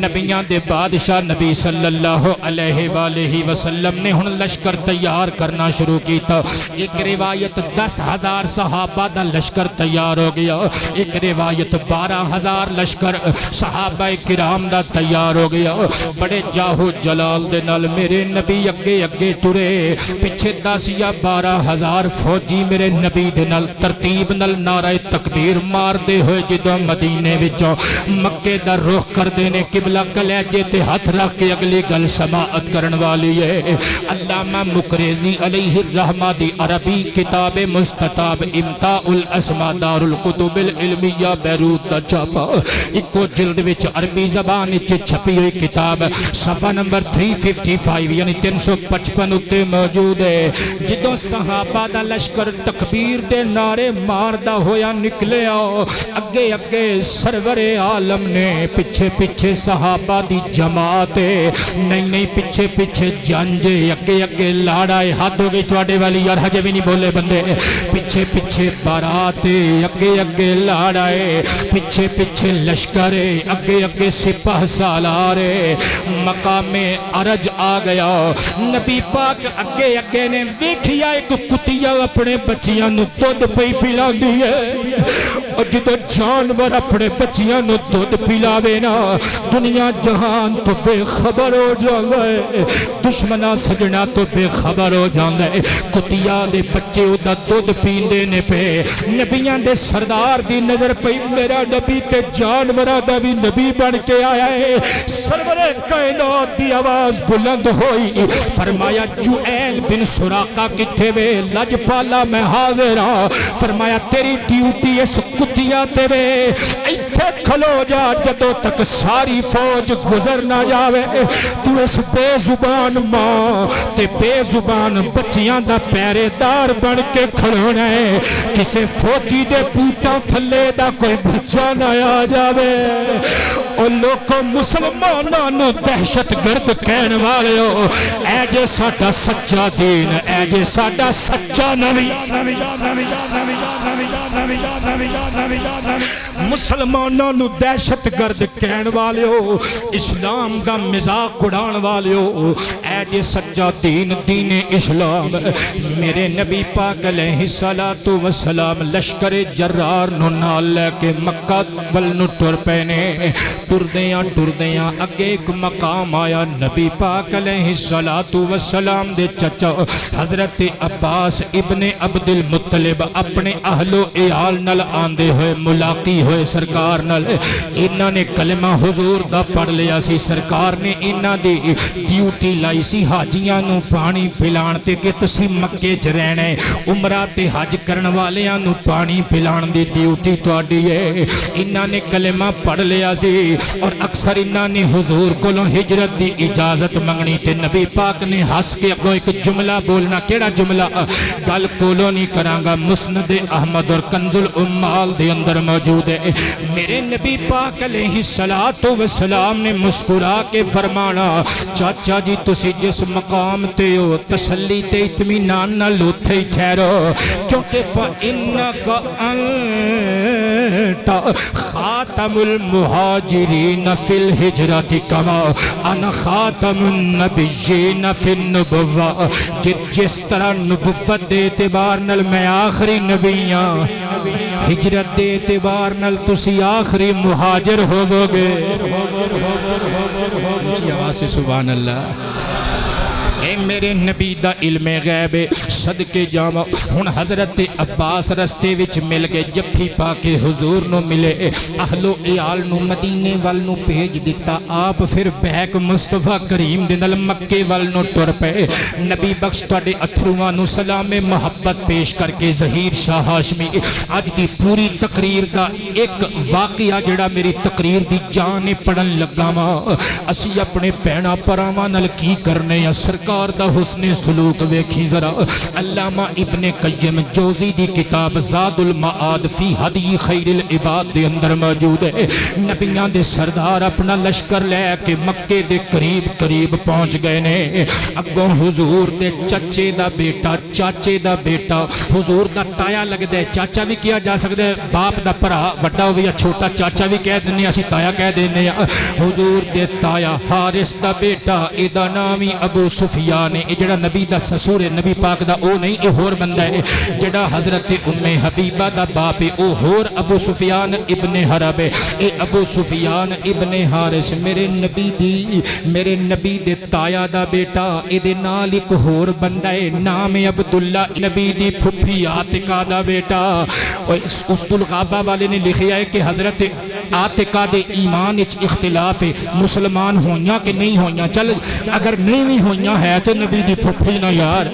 نبیاں دے بادشاہ نبی صلی اللہ علیہ وآلہ وسلم نے ہن لشکر تیار کرنا شروع کیتا ایک روایت 10,000 صحابہ دا لشکر تیار ہو گیا ایک روایت 12,000 لشکر صحابہ کرام دا تیار ہو گیا بڑے جاہو جلال دے نال میرے نبی اگے اگے ترے پچھے 10 یا 12,000 فوجی میرے نبی دے نال ترتیب نال نعرہ تکبیر مار دے ہوئے جدو مدینے وچوں مکے دا رخ کر دینے قبلہ کلیجے تے ہاتھ رکھ کے اگلی گل سماعت کرن والی ہے علامہ مقریزی علیہ الرحمہ دی عربی کتاب مستطاب امتاع الاسماء دار القطب العلمیہ بیروت دا چھاپا ایکو جلد وچ عربی زبان وچ چھپی ہوئی کتاب صفحہ نمبر 355 یعنی 355 اتے موجود ہے جدوں صحابہ دا لشکر تکبیر دے نعرے ماردا ہویا نکلے آؤ اگے اگے سرور عالم نے پچھے پچھے صحابہ دی جماعت نہیں پچھے پچھے جانجے اگے اگے لاڑائے حد ہو گئی تواڈے والی یار ہجے بھی نہیں بولے بندے پچھے پچھے بارات اگے اگے لاڑائے پچھے پچھے لشکر اگے اگے سپاہ سالار مقام عرج آ گیا نبی پاک اگے اگے نے ویکھیا ایک کتیا اپنے بچیاں نو دودھ پئی پلاندی ہے اور جدو جانور اپنے بچیاں نو دودھ پلاوے نا دنیا جہان تو بے خبر ہو جاندا ہے دشمنہ سجنا تو بے خبر ہو جاندا ہے کتیا دے بچے دا دودھ پیندے نے پہ نبیاں دے سردار دی نظر پئی میرا نبی تے جانورہ دا بھی نبی بن کے آیا ہے سرور کائنات دی آواز بلند ہوئی فرمایا جوئیل بن سراقہ کتھے وے لج پالا میں حاضر ہاں فرمایا تیری ڈیوٹی اس کتیا تے وے ایتھے کھلو جا جدو تک ساری فوج گزر نہ جاوے تو اس بے زبان ماں تے بے زبان بچیاں دا پیرے دار بن کے کھڑونا ہے کسے فوجی دے پوٹا تھلے دا کوئی بچہ نہ آ جاوے اور لوگوں مسلمانوں دہشت گرد کہنے والے ہو اے جے ساڈا سچا دین اے جے ساڈا سچا نبی مسلمانوں دہشت گرد کہنے والے ہو اسلام دا مذاق اڑان والے ہو اے جے سچا دین دین اسلام میرے نبی پاک علیہ السلام لشکر جرار نو نال لے کے مکہ ول نو ٹر پینے ٹردیاں اگے ایک مقام آیا نبی پاک علیہ السلام دے چچا حضرت عباس ابن عبد المطلب اپنے اہل و عیال نال آندے ہوئے ملاقی ہوئے سرکار نال انہاں نے کلمہ حضور دا پڑھ لیا سی سرکار نے انہاں دی ڈیوٹی لائی سی حاجیاں نو پانی پلان تے کہ تسی مکے چ رہنا ہے عمرہ تے حج کرن والیاں نو پانی پلان دی ڈیوٹی تواڈی ہے انہاں نے کلمہ پڑھ لیا سی اور اکثر انہاں نے حضور کولوں ہجرت دی اجازت منگنی تے نبی پاک نے ہس کے اگوں ایک جملہ بولنا کیڑا جملہ گل کولوں نہیں کرانگا مسند احمد اور کنز الامال دے اندر موجود ہے میرے نبی پاک علیہ السلام نے مسکرا کے فرمانا چاچا جی تسی جس مقام تے ہو تسلی تے اطمینان نہ لوتھے ہی ٹھہرو کیونکہ فَإِنَّكَ أَنْتَ خاتم المہاجرین فی الحجرت کما انا خاتم النبیین فی النبوہ جس طرح نبوت دے اعتبار نل میں آخری نبیاں ہجرت دے اعتبار نل تسی آخری مہاجر ہوگے جی آواز سے سبحان اللہ اے میرے نبی دا علم غیب صدقے جاواں ہن حضرت عباس رستے وچ مل گئے جفی پا کے حضور نو ملے اہل و عیال نو مدینے ول نو بھیج دیتا آپ پھر بیک مصطفیٰ کریم دے نال مکے ول نو ٹر پے نبی بخش تواڈے اتھرواں نو سلام محبت پیش کر کے ظہیر شاہ ہاشمی اج دی پوری تقریر دا ایک واقعہ جڑا میری تقریر دی جان پڑھن لگا وا اسی اپنے پینا پراواں نال کی کرنے یا سرکار دا حسن سلوک ویکھی ذرا علامہ ابن قیم جوزی دی کتاب زاد المعاد فی ہدی خیر العباد دے اندر موجود ہے نبیاں دے سردار اپنا لشکر لے کے مکے دے قریب قریب پہنچ گئے نے اگوں حضور دے چچے دا بیٹا چاچے دا بیٹا حضور دا تایا لگدا ہے چاچا بھی کیا جا سکدا ہے باپ دا بھرا وڈا ہوے یا چھوٹا چاچا بھی کہہ دنے اسی تایا کہہ دینے حضور دے تایا حارث دا بیٹا اے دا نام ہی ابو سفیان ہے جڑا نبی دا سسور ہے نبی پاک دا او نہیں اے ہور بندہ ہے جڑا حضرت ام حبیبہ دا باپ ہے او ہور ابو سفیان ابن حرب ہے اے ابو سفیان ابن حارث میرے نبی دے تایا دا بیٹا اے دے نال ایک ہور بندہ ہے نام ہے عبداللہ نبی دی پھپھی عاتقہ دا بیٹا اسد الغابہ والے نے لکھیا ہے کہ حضرت عاتقہ دے ایمان اچ اختلاف ہے مسلمان ہویاں کہ نہیں ہویاں چل اگر نہیں ہویاں ہے تو نبی دی پھپھی نہ یار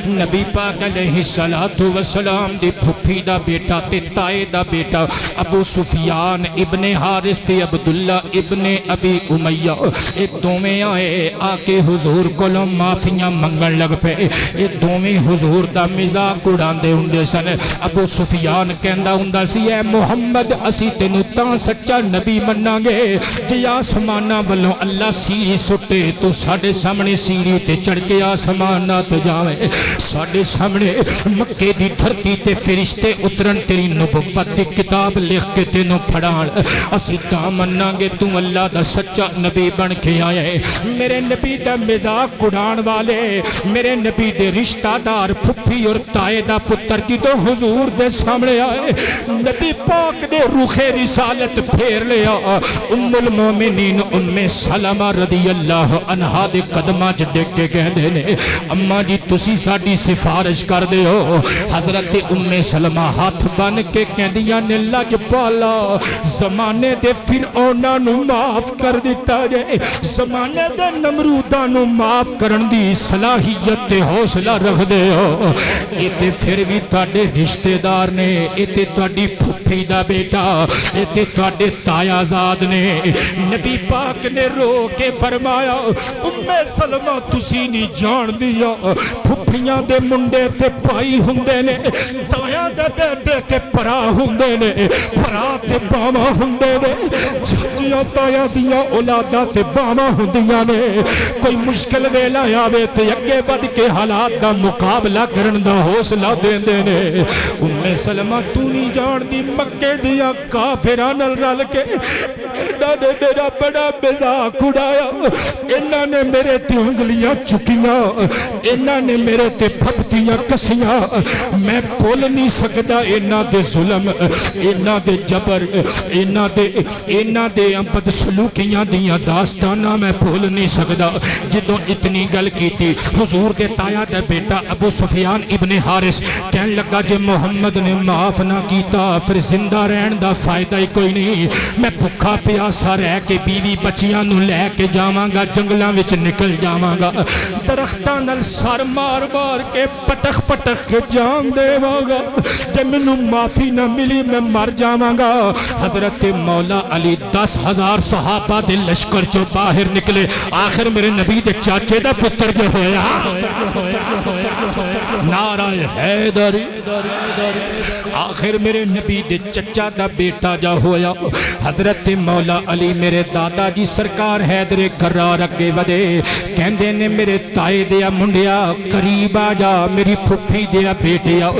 نبی پاک علیہ السلام دی پھپھی دا بیٹا تے تائے دا بیٹا ابو سفیان ابن حارث تے عبداللہ ابن ابی امیہ اے دوویں آئے آ کے حضور کولوں معافیاں منگن لگ پے اے دوویں حضور دا مذاق اڑاندے ہوندے سن ابو سفیان کہندا ہوندا سی اے محمد اسی تینوں تاں سچا نبی مناں گے جے آسماناں والوں اللہ سیڑھی سٹے تو ساڈے سامنے سیڑھی تے چڑھ کے آسماناں تے جاویں ساڈے سامنے مکے دی دھرتی تے فرشتے اترن تیری نبوت دی کتاب لکھ کے تینوں پڑھان اسی تاں مناں گے تو اللہ دا سچا نبی بن کے آیا ہے میرے نبی دا مذاق اڑان والے میرے نبی دے رشتہ دار پھپھی اور تائے دا پتر کی تو حضور دے سامنے آئے نبی پاک نے روح رسالت پھیر لیا ام المومنین ام سلمہ رضی اللہ عنہا دے قدمہ جڈک کے کہہ دینے اماں جی تسی ساڑی سفارش کر دے ہو حضرت ام سلمہ ہاتھ بن کے کہہ دیا نے لج پالا زمانے دے فرعوناں نو معاف کر دیتا جائے زمانے دے نمروداں نو معاف کرن دی صلاحیت تے حوصلہ رکھ دے ہو اے تے پھر بھی تواڈے رشتہ دار نے اے تے تواڈی پھپھی دا بیٹا اے تے تواڈے تایا زاد نے نبی پاک نے رو کے فرمایا ام سلمہ تسی نہیں جان دیا پھپھیاں دے منڈے تے پائی ہوندے نے تایا دے بیٹے تے پرا ہوندے نے پرا تے باواں ہوندے نے چچیاں تایا دیاں اولاداں تے باواں ہوندیاں نے کوئی مشکل ویلا آوے تے اگے ود کے حالات دا مقابلہ کرن دا حوصلہ دیندے نے ام سلمہ تو نہیں جان دی مکے دیا کافراں نال رل کے انہاں نے میرا بڑا مذاق اڑایا انہاں نے میرے تے انگلیاں چکیاں انہاں نے میرے تے پھپتیاں کسیاں میں بھول نہیں سکدا انہاں دے ظلم انہاں دے جبر انہاں دے بد سلوکیاں دیاں داستاناں میں بھول نہیں سکدا جدوں اتنی گل کیتی حضور دے تایا دے بیٹا ابو سفیان ابن حارث کہن لگا جے محمد نے معاف نہ کیتا پھر زندہ رہن دا فائدہ ہی کوئی نہیں میں بھکھا پیاسا رہ کے بیوی بچیاں نو لے کے جاواں گا جنگلاں وچ نکل جاواں گا درختاں نال سر مار مار کے پٹخ پٹخ کے جان دیواں گا جے مینوں معافی نہ ملی میں مر جاواں گا حضرت مولا علی 10,000 صحابہ دے لشکر چوں باہر نکلے آخر میرے نبی دے چاچے دا پتر جو ہویا نعرہ حیدری آخر میرے نبی دے چچا دا بیٹا جا ہویا حضرت مولا علی میرے دادا جی سرکار حیدر کرار اگے ودے کہندے نے میرے تائے دیا منڈیا قریب آ جا میری پھپھی دیا بیٹیا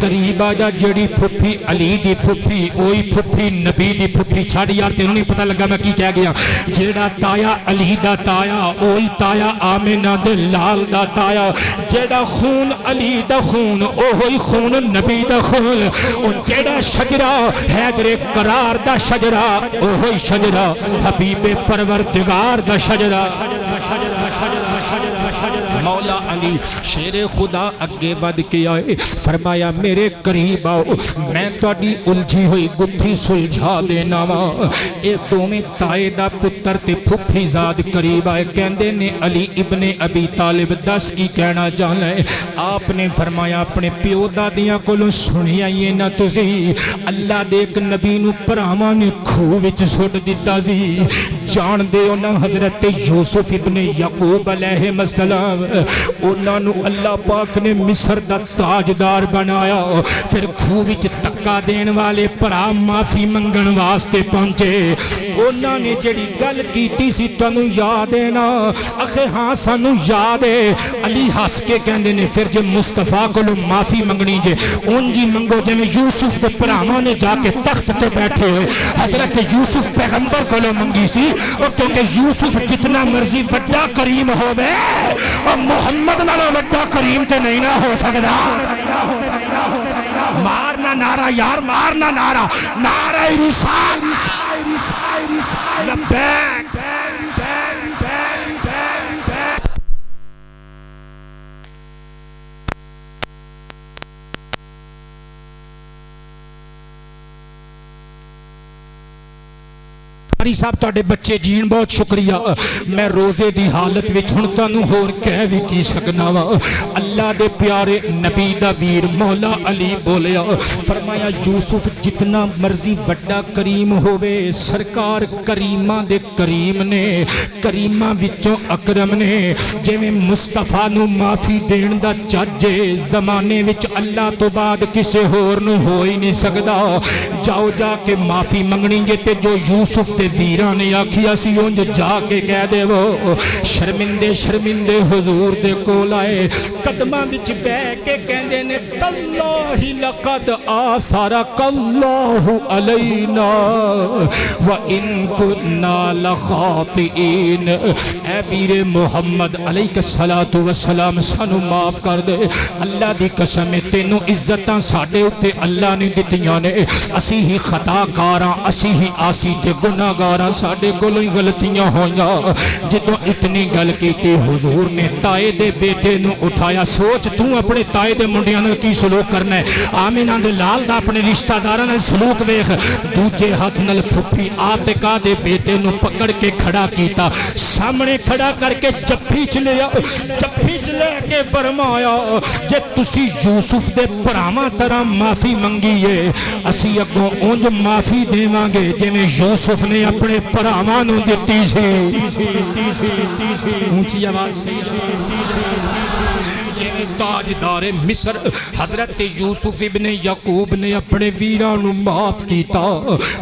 قریب آ جا جڑی پھپھی علی دی پھپھی اوہی پھپھی نبی دی پھپھی چھاڑ یار تینوں نہیں پتہ لگا میں کی کہہ گیا جیڑا تایا علی دا تایا اوہی تایا آمنہ دے لال دا تایا جیڑا خون علی دا خون اوہی خون نبی دا خون او جیڑا شجرہ حیدر کرار دا شجرہ اوہی شجرہ حبیب پروردگار دا شجرہ مولا علی شیر خدا اگے ود کے آئے فرمایا میرے قریب آؤ میں تہاڈی الجھی ہوئی گتھی سلجھا دینا وا اے دوویں تائے دا پتر تے پھپھی زاد قریب آئے کہندے نے علی ابن ابی طالب دس کی کہنا چاہنا ہے آپ نے فرمایا اپنے پیو دادیاں کولوں سنی آئیے نہ تسی اللہ دے ایک نبی نو پراواں نے کھوہ وچ سٹ دتا سی جان دے انہاں حضرت یوسف ابن یعقوب علیہ السلام انہاں نو اللہ پاک نے مصر دا تاجدار بنایا پھر کھوہ وچ تکا دین والے پرا معافی منگن واسطے پہنچے انہاں نے جڑی گل کیتی سی تانوں یاد ہے نا اخے ہاں سانوں یاد ہے علی ہس کے کہندے نے پھر جے مصطفیٰ کولوں معافی منگنی جے ان جی منگو جے میں یوسف دے پراواں نے جا کے تخت تے بیٹھے ہوئے حضرت یوسف پیغمبر کولوں منگی سی اور کیونکہ یوسف جتنا مرضی وڈا کریم ہووے اور محمد نالوں وڈا کریم تے نہیں نہ ہو سکدا مارنا نعرہ یار مارنا نعرہ نعرہ رسالت لبیک صاحب تہاڈے بچے جین بہت شکریہ میں روزے دی حالت وچ ہن تانوں ہور کہہ وی کی سکنا وا اللہ دے پیارے نبی دا ویر مولا علی بولیا فرمایا یوسف جتنا مرضی وڈا کریم ہووے سرکار کریماں دے کریم نے کریماں وچوں اکرم نے جویں مصطفیٰ نو معافی دین دا چاجے زمانے وچ اللہ تو بعد کسے ہور نو ہو ہی نہیں سکدا جاؤ جا کے معافی منگنی گے تے جو یوسف دے ویران نے آکھیا سی انج جا کے کہہ دے وہ شرمندے شرمندے حضور دے کول آئے قدماں وچ بیٹھ کے کہندے نے تاللہ لقد آثرک اللہ علینا وان کنا لخاطئین اے ویر محمد علیہ الصلوۃ والسلام سانو معاف کر دے اللہ دی قسم تینوں عزتاں ساڈے اوتے اللہ نے دتیاں نے اسی ہی خطا کاراں اسی ہی آسی تے گناہ گاراں ساڈے کولوں ہی غلطیاں ہوئیاں جدوں اتنی گل کیتی حضور نے تائے دے بیٹے نو اٹھایا سوچ تو اپنے تائے دے منڈیاں نال کی سلوک کرنا ہے آمینہ دے لال دا اپنے رشتہ داراں نال سلوک ویکھ دوجے ہاتھ نال پھپھی عاتقہ دے بیٹے نو پکڑ کے کھڑا کیتا سامنے کھڑا کر کے جپھی چ لیا جپھی چ لے کے فرمایا جے تسی یوسف دے پراواں طرح معافی منگیے اسی اگوں اونج معافی دیواں گے جویں یوسف نے اپنے پراواں نو دتی سی اونچی آواز جویں تاجدار مصر حضرت یوسف ابن یعقوب نے اپنے ویراں نو معاف کیتا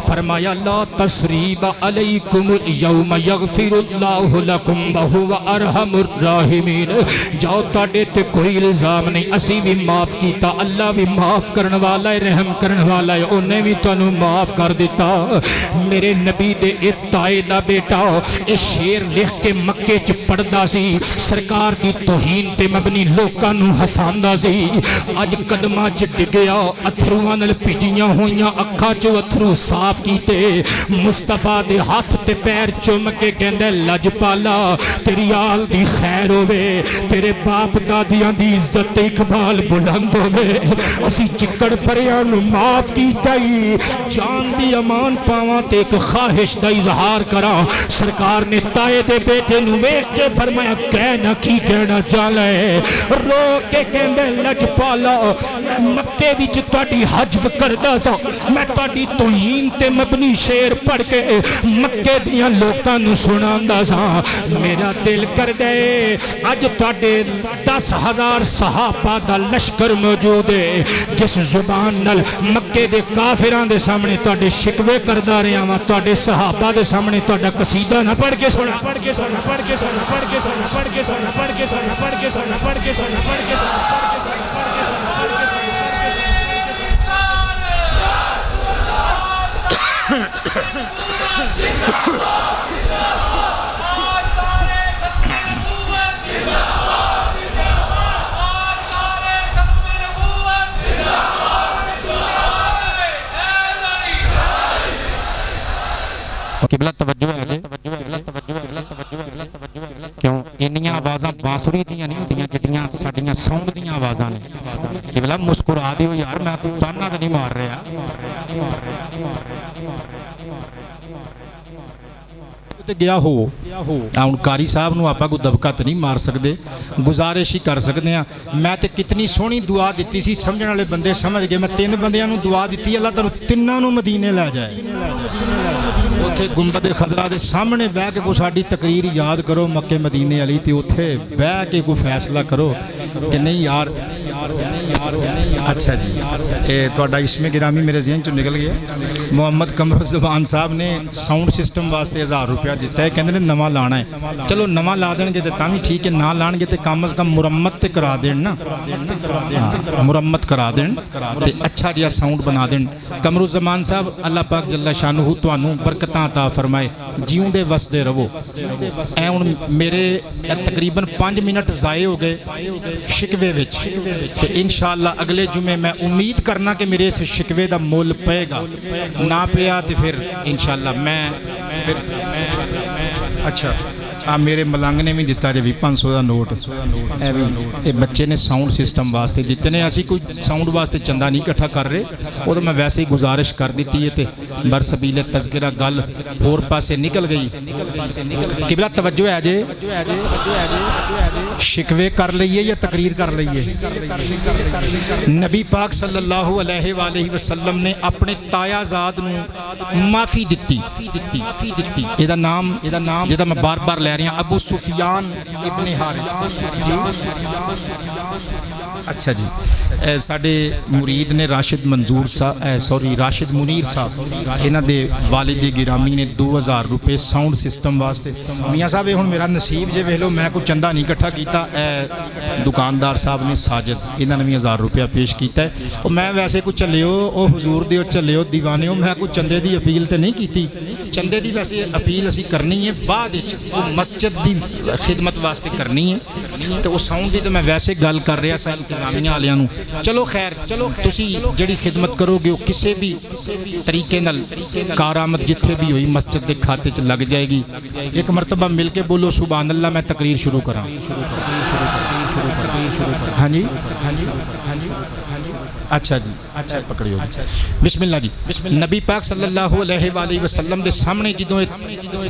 فرمایا لا تسریب علیکم اليوم یغفر اللہ لکم وہو ارحم الراحمین جاؤ تاڈے تے کوئی الزام نہیں اسی بھی معاف کیتا اللہ بھی معاف کرن والا ہے رحم کرن والا ہے انہیں بھی تانوں معاف کر دیتا میرے نبی دے تائے دا بیٹا اے شیر لکھ کے مکے چ پڑھدا سی سرکار دی توہین تے مبنی لوکاں نو ہساندا سی اج قدماں چ ڈگیا اتھرواں نال بھیجیاں ہوئیاں اکھاں چوں اتھرو صاف کیتے مصطفیٰ دے ہاتھ تے پیر چوم کے کہندا لجپالا تیری آل دی خیر ہوے تیرے باپ دادیاں دی عزت اقبال بلند ہوے اسی چکڑ پریاں نو معاف کیتا ہی جان دی امان پاواں تے ایک خواہش دا اظہار کراں سرکار نے تائے دے بیٹے نو ویکھ کے فرمایا کہنا کی کہنا چاہلا ہے رو کے کہندے لجپالا مکے وچ تہاڈی حجو کردا سا میں تہاڈی توہین تے مبنی شعر پڑھ کے مکے دیاں لوکاں نو سناندا سا میرا دل کر دے اج تہاڈے 10,000 صحابہ دا لشکر موجود ہے جس زبان نال مکے دے کافراں دے سامنے تہاڈے شکوے کردا رہیا وا تہاڈے صحابہ دے سامنے تہاڈا قصیدہ نہ پڑھ کے سنا پڑھ کے سنا پڑھ کے سنا پڑھ کے سنا پڑھ کے سنا پڑھ کے سنا پڑھ کے سنا پڑھ کے سنا پڑھ کے سنا قبلہ توجہ ہے ਬਾਂਸੁਰੀ ਦੀਆਂ ਨਹੀਂ ਹੁੰਦੀਆਂ ਜਿਹੜੀਆਂ ਸਾਡੀਆਂ ਸਾਊਂਡ ਦੀਆਂ ਆਵਾਜ਼ਾਂ ਨੇ ਕਿ ਬਲਾ ਮੁਸਕਰਾ ਦਿਓ ਯਾਰ ਮੈਂ ਕੋਈ ਤਾਨਾ ਤਾਂ ਨਹੀਂ ਮਾਰ ਰਿਹਾ ਤੇ ਗਿਆ ਹੋ ਹੁਣ ਕਾਰੀ ਸਾਹਿਬ ਨੂੰ ਆਪਾਂ ਕੋਈ ਦਬਕਾ ਤਾਂ ਨਹੀਂ ਮਾਰ ਸਕਦੇ ਗੁਜ਼ਾਰਿਸ਼ ਹੀ ਕਰ ਸਕਦੇ ਆ ਮੈਂ ਤੇ ਕਿਤਨੀ ਸੋਹਣੀ ਦੁਆ ਦਿੱਤੀ ਸੀ ਸਮਝਣ ਵਾਲੇ ਬੰਦੇ ਸਮਝ ਗਏ ਮੈਂ 3 ਬੰਦਿਆਂ ਨੂੰ ਦੁਆ ਦਿੱਤੀ ਅੱਲਾਹ ਤੁਹਾਨੂੰ ਤਿੰਨਾਂ ਨੂੰ ਮਦੀਨੇ ਲੈ ਜਾਏ ਉੱਥੇ ਗੁੰਬਦ ਖਦਰਾ ਦੇ ਸਾਹਮਣੇ ਬਹਿ ਕੇ ਕੋਈ ਸਾਡੀ ਤਕਰੀਰ ਯਾਦ ਕਰੋ ਮੱਕੇ ਮਦੀਨੇ ਵਾਲੀ ਤੇ ਉੱਥੇ ਬਹਿ ਕੇ ਕੋਈ ਫੈਸਲਾ ਕਰੋ ਕਿ ਨਹੀਂ ਯਾਰ ਅੱਛਾ ਜੀ ਇਹ ਤੁਹਾਡਾ ਇਸਮੇ ਗਿਰਾਮੀ ਮੇਰੇ ਜ਼ਿਹਨ ਚੋਂ ਨਿਕਲ ਗਿਆ ਮੁਹੰਮਦ ਕਮਰੁਜ਼ਮਾਨ ਸਾਹਿਬ ਨੇ ਸਾਊਂਡ ਸਿਸਟਮ ਵਾਸਤੇ 1000 ਰੁਪਇਆ ਦਿੱਤਾ ਹੈ ਕਹਿੰਦੇ ਨੇ ਨਵਾਂ ਲਾਣਾ ਹੈ ਚਲੋ ਨਵਾਂ ਲਾ ਦੇਣਗੇ ਤੇ ਤਾਂ ਵੀ ਠੀਕ ਹੈ ਨਾ ਲਾਣਗੇ ਤੇ ਕਮ ਸੇ ਕਮ ਮੁਰੰਮਤ ਤੇ ਕਰਾ ਦੇਣ ਨਾ ਮੁਰੰਮਤ ਕਰਾ ਦੇਣ ਤੇ ਅੱਛਾ ਜਿਹਾ ਸਾਊਂਡ ਬਣਾ ਦੇਣ ਕਮਰੁਜ਼ਮਾਨ ਸਾਹਿਬ ਅੱਲਾਹ ਪਾਕ ਜੱਲਾ ਸ਼ਾਨੁਹੂ ਤੁਹਾਨੂੰ ਬਰਕਤਾਂ عطا ਫਰਮਾਏ ਜਿਉਂਦੇ ਵਸਦੇ ਰਹੋ ਐ ਹੁਣ ਮੇਰੇ ਤਕਰੀਬਨ 5 ਮਿੰਟ ਜ਼ਾਏ ਹੋ ਗਏ ਸ਼ਿਕਵੇ ਵਿੱਚ ਤੇ ਇਨਸ਼ਾਅੱਲਾ ਅਗਲੇ ਜੁਮੇ ਮੈਂ ਉਮੀਦ ਕਰਨਾ ਕਿ ਮੇਰੇ ਇਸ ਸ਼ਿਕਵੇ ਦਾ ਮੁੱਲ ਪਏਗਾ ਨਾ ਪਿਆ ਤੇ ਫਿਰ ਇਨਸ਼ਾਅੱਲਾ ਮੈਂ ਅੱਛਾ ਆ ਮੇਰੇ ਮਲੰਗ ਨੇ ਵੀ ਦਿੱਤਾ ਜੇ ਵੀ 500 ਦਾ ਨੋਟ ਇਹ ਬੱਚੇ ਨੇ ਸਾਊਂਡ ਸਿਸਟਮ ਵਾਸਤੇ ਜਿਤਨੇ ਅਸੀਂ ਕੋਈ ਸਾਊਂਡ ਵਾਸਤੇ ਚੰਦਾ ਨਹੀਂ ਇਕੱਠਾ ਕਰ ਰਹੇ ਉਹ ਤਾਂ ਮੈਂ ਵੈਸੇ ਹੀ ਗੁਜ਼ਾਰਿਸ਼ ਕਰ ਦਿੱਤੀ ਹੈ ਤੇ ਬਰਸਬੀਲੇ ਤਜ਼ਕਿਰਾ ਗੱਲ ਹੋਰ ਪਾਸੇ ਨਿਕਲ ਗਈ ਕਿਬਲਾ ਤਵੱਜੋ ਹੈ ਜੇ ਸ਼ਿਕਵੇ ਕਰ ਲਈਏ ਜਾਂ ਤਕਰੀਰ ਕਰ ਲਈਏ ਨਬੀ ਪਾਕ ਸੱਲੱਲਾਹੁ ਅਲੈਹਿ ਵਸੱਲਮ ਨੇ ਆਪਣੇ ਤਾਇਆਜ਼ਾਦ ਨੂੰ ਮਾਫੀ ਦਿੱਤੀ ਇਹਦਾ ਨਾਮ ਜਿਹਦਾ ਮੈਂ ਬਾਰ-ਬਾਰ ਲੈ ਰਿਹਾ ਅਬੂ ਸੁਫਿਆਨ ਇਬਨ ਹਾਰਿਸ ਅੱਛਾ ਜੀ ਸਾਡੇ ਮੁਰੀਦ ਨੇ ਰਾਸ਼ਿਦ ਮਨਜ਼ੂਰ ਸਾਹਿਬ ਰਾਸ਼ਿਦ ਮੁਨੀਰ ਸਾਹਿਬ ਇਹਨਾਂ ਦੇ ਵਾਲਿਦ ਗਿਰਾਮੀ ਨੇ 2000 ਰੁਪਏ ਸਾਊਂਡ ਸਿਸਟਮ ਵਾਸਤੇ ਮੀਆਂ ਸਾਹਿਬ ਇਹ ਹੁਣ ਮੇਰਾ ਨਸੀਬ ਜੇ ਵੇਖ ਲਓ ਮੈਂ ਕੋਈ ਚੰਦਾ ਨਹੀਂ ਇਕੱਠਾ ਕੀਤਾ ਦੁਕਾਨਦਾਰ ਸਾਹਿਬ ਨੇ ਸਾਜਦ ਇਹਨਾਂ ਨੇ ਵੀ 1000 ਰੁਪਇਆ ਪੇਸ਼ ਕੀਤਾ ਉਹ ਮੈਂ ਵੈਸੇ ਕੋਈ ਚੱਲਿਓ ਉਹ ਹਜ਼ੂਰ ਦੇ ਚੱਲਿਓ ਦੀਵਾਨਿਓ ਮੈਂ ਕੋਈ ਚੰਦੇ ਦੀ ਅਪੀਲ ਤੇ ਨਹੀਂ ਕੀਤੀ ਚੰਦੇ ਦੀ ਵੈਸੇ ਅਪੀਲ ਅਸੀਂ ਕਰਨੀ ਹੈ ਬਾਅਦ ਵਿੱਚ ਉਹ ਮਸਜਿਦ ਦੀ ਖਿਦਮਤ ਵਾਸਤੇ ਕਰਨੀ ਹੈ ਤੇ ਉਹ ਸਾਊਂਡ ਦੀ ਤਾਂ ਮੈਂ ਵੈਸੇ ਗੱਲ ਕਰ ਰਿਹਾ ਸਾਂ ਇੰਤਜ਼ਾਮੀਆਂ ਵਾਲਿਆਂ ਨੂੰ ਚਲੋ ਖੈਰ ਤੁਸੀਂ ਜਿਹੜੀ ਖਿਦਮਤ ਕਰੋਗੇ ਉਹ ਕਿਸੇ ਵੀ ਤਰੀਕੇ ਨਾਲ ਕਾਰਾਮਦ ਜਿੱਥੇ ਵੀ ਹੋਈ ਮਸਜਿਦ ਦੇ ਖਾਤੇ 'ਚ ਲੱਗ ਜਾਏਗੀ ਇੱਕ ਮਰਤਬਾ ਮਿਲ ਕੇ ਬੋਲੋ ਸੁਭਾਨ ਅੱਲਾਹ ਮੈਂ ਤਕਰੀਰ ਸ਼ੁਰੂ ਕਰਾਂ ਹਾਂਜੀ ਅੱਛਾ ਜੀ ਅੱਛਾ ਪਕੜਿਓ ਬਿਸਮਿਲ੍ਲਾ ਜੀ ਨਬੀ ਪਾਕ ਸੱਲੱਲਾਹੁ ਅਲੈਹਿ ਵਸੱਲਮ ਦੇ ਸਾਹਮਣੇ ਜਦੋਂ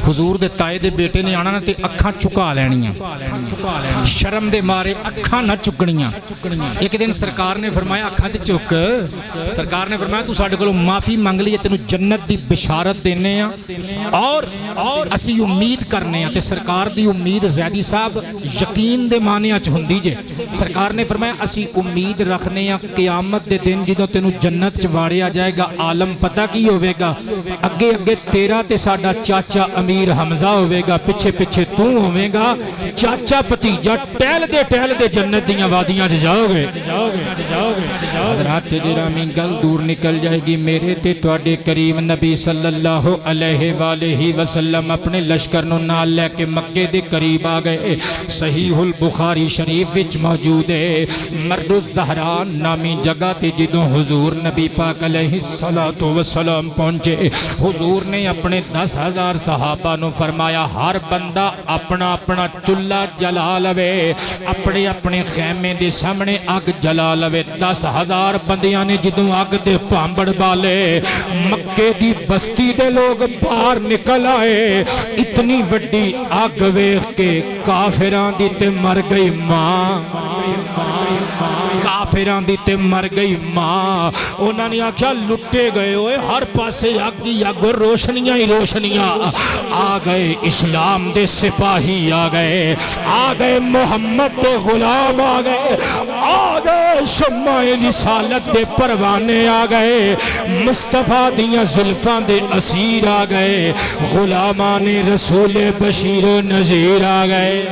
ਹੁਜ਼ੂਰ ਦੇ ਤਾਏ ਦੇ ਬੇਟੇ ਨੇ ਆਣਾ ਤੇ ਅੱਖਾਂ ਝੁਕਾ ਲੈਣੀਆਂ ਸ਼ਰਮ ਦੇ ਮਾਰੇ ਅੱਖਾਂ ਨਾ ਚੁੱਕਣੀਆਂ ਇੱਕ ਦਿਨ ਸਰਕਾਰ ਨੇ ਫਰਮਾਇਆ ਅੱਖਾਂ ਤੇ ਝੁਕ ਸਰਕਾਰ ਨੇ ਫਰਮਾਇਆ ਤੂੰ ਸਾਡੇ ਕੋਲੋਂ ਮਾਫੀ ਮੰਗ ਲਈ ਤੈਨੂੰ ਜੰਨਤ ਦੀ ਬਿਸ਼ਾਰਤ ਦੇਨੇ ਆ ਔਰ ਅਸੀਂ ਉਮੀਦ ਕਰਨੇ ਆ ਤੇ ਸਰਕਾਰ ਦੀ ਉਮੀਦ ਜ਼ੈਦੀ ਸਾਹਿਬ ਯਕੀਨ ਦੇ ਮਾਨਿਆਂ 'ਚ ਹੁੰਦੀ ਜੇ ਸਰਕਾਰ ਨੇ ਫਰਮਾਇਆ ਅਸੀਂ ਉਮੀਦ ਰੱਖਨੇ ਆ ਕਿਆਮਤ ਦੇ ਦਿਨ ਜਦੋਂ ਤੈਨੂੰ ਜੰਨਤ 'ਚ ਵਾੜਿਆ ਜਾਏਗਾ ਆਲਮ ਪਤਾ ਕੀ ਹੋਵੇਗਾ ਅੱਗੇ ਤੇਰਾ ਤੇ ਸਾਡਾ ਚਾਚਾ ਅਮੀਰ ਹਮਜ਼ਾ ਹੋਵੇਗਾ ਪਿੱਛੇ ਤੂੰ ਹੋਵੇਗਾ ਚਾਚਾ ਭਤੀਜਾ ਟਹਿਲਦੇ ਜੰਨਤ ਦੀਆਂ ਵਾਦੀਆਂ 'ਚ ਜਾਓਗੇ ਹਜ਼ਰਤ ਗਿਰਾਮੀ ਗੱਲ ਦੂਰ ਨਿਕਲ ਜਾਏਗੀ ਮੇਰੇ ਤੇ ਤੁਹਾਡੇ ਕਰੀਮ ਨਬੀ ਸੱਲੱਲਾਹੁ ਅਲੈਹਿ ਵਸੱਲਮ ਆਪਣੇ ਲਸ਼ਕਰ ਨੂੰ ਨਾਲ ਲੈ ਕੇ ਮੱਕੇ ਦੇ ਕਰੀਬ ਆ ਗਏ ਸਹੀਹੁਲ ਬੁਖਾਰੀ ਸ਼ਰੀਫ ਵਿੱਚ ਮੌਜੂਦ ਹੈ ਮਰਦੁਜ਼ ਜ਼ਹਰਾਨ ਨਾਮੀ ਜਗ੍ਹਾ ਤੇ ਜਦੋਂ ਹੁਜ਼ੂਰ ਨਬੀ ਪਾਕ ਅਲੈਹਿਸਸਲਾਤੁ ਵਸਸਲਾਮ ਪਹੁੰਚੇ ਹੁਜ਼ੂਰ ਨੇ ਆਪਣੇ 10,000 ਸਹਾਬਾ ਨੂੰ ਫਰਮਾਇਆ ਹਰ ਬੰਦਾ ਆਪਣਾ ਚੁੱਲ੍ਹਾ ਜਲਾ ਲਵੇ ਆਪਣੇ ਖੈਮੇ ਦੇ ਸਾਹਮਣੇ ਅੱਗ ਜਲਾ ਲਵੇ 10,000 ਬੰਦਿਆਂ ਨੇ ਜਦੋਂ ਅੱਗ ਦੇ ਭਾਂਬੜ ਬਾਲੇ ਮੱਕੇ ਦੀ ਬਸਤੀ ਦੇ ਲੋਕ ਬਾਹਰ ਨਿਕਲ ਆਏ ਇਤਨੀ ਵੱਡੀ ਅੱਗ ਵੇਖ ਕੇ ਕਾਫਿਰਾਂ ਦੀ ਤੇ ਮਰ ਗਈ ਮਾਂ ਕਾਫਿਰਾਂ ਦੀ ਤੇ ਮਰ ਗਈ ਮਾਂ ਉਹਨਾਂ ਨੇ ਆਖਿਆ ਲੁੱਟੇ ਗਏ ਓਏ ਹਰ ਪਾਸੇ ਅੱਗ ਹੀ ਅੱਗ ਰੋਸ਼ਨੀਆਂ ਹੀ ਰੋਸ਼ਨੀਆਂ ਆ ਗਏ ਇਸਲਾਮ ਦੇ ਸਿਪਾਹੀ ਆ ਗਏ ਮੁਹੰਮਦ ਦੇ ਗੁਲਾਮ ਆ ਗਏ ਸ਼ਮਾਏ ਰਿਸਾਲਤ ਦੇ ਪਰਵਾਨੇ ਆ ਗਏ ਮੁਸਤਫਾ ਦੀਆਂ ਜ਼ੁਲਫਾਂ ਦੇ ਅਸੀਰ ਆ ਗਏ ਗੁਲਾਮਾਂ ਨੇ ਰਸੂਲ ਬਸ਼ੀਰ ਨਜ਼ੀਰ ਆ ਗਏ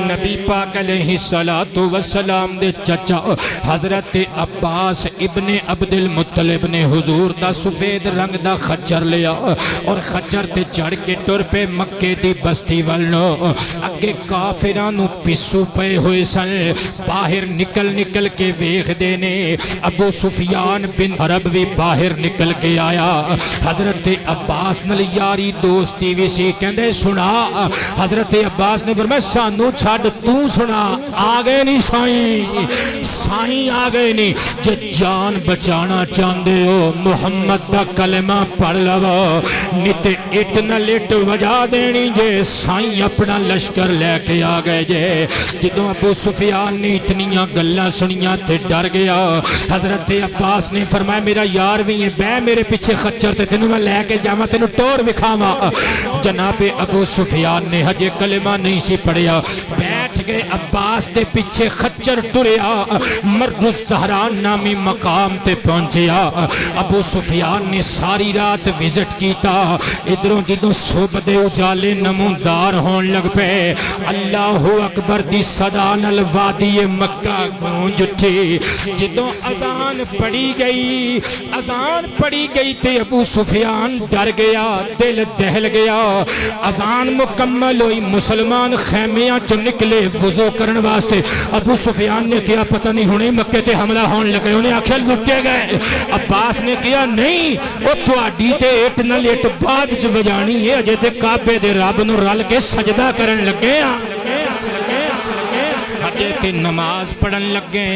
نبی پاک علیہ السلام دے چچا حضرت عباس ابن عبد المطلب نے حضور دا سفید رنگ دا خچر لیا اور خچر تے چڑھ کے ٹر پہ مکے دی بستی والنو اگے کافرانو پسو پے ہوئے سن باہر نکل کے ویخ دینے ابو سفیان بن عرب بھی باہر نکل کے آیا حضرت عباس نل یاری دوستی بھی سی کہندے سنا حضرت عباس نے فرمایا سانو چھاڑ تو سنا آگئے نہیں سائیں آگئے نہیں جے جان بچانا چاندے ہو محمد دا کلمہ پڑھ لو نیتے اتنا لیٹ وجہ دینی جے سائیں اپنا لشکر لے کے آگئے جے جدوں ابو سفیان نے اتنیاں گلہ سنیاں تے ڈر گیا حضرت عباس نے فرمایا میرا یار بھی ہے بے میرے پیچھے خچر تے تینوں میں لے کے جاواں تینوں ٹور وکھاواں جناب ابو سفیان نے ہجے کلمہ نہیں سی پڑھیا بیٹھ گئے عباس دے پیچھے خچر ٹریا مرد الزہران نامی مقام تے پہنچیا ابو سفیان نے ساری رات وزٹ کیتا ادھروں جدوں صبح دے اجالے نمودار ہون لگ پے اللہ اکبر دی صدا نال وادی مکہ گونج اٹھی جدوں اذان پڑی گئی تے ابو سفیان ڈر گیا دل دہل گیا اذان مکمل ہوئی مسلمان خیمیاں چ نکلے وضو کرن واسطے ابو سفیان نے کیا پتہ نہیں ہونے مکے تے حملہ ہون لگے انہیں آخیا لٹے گئے عباس نے کیا نہیں او تواڈی تے اٹ نہ لیٹ بعد چ وجانی ہے اجے تے کعبے دے رب نو رل کے سجدہ کرن لگے اجے تے نماز پڑھن لگے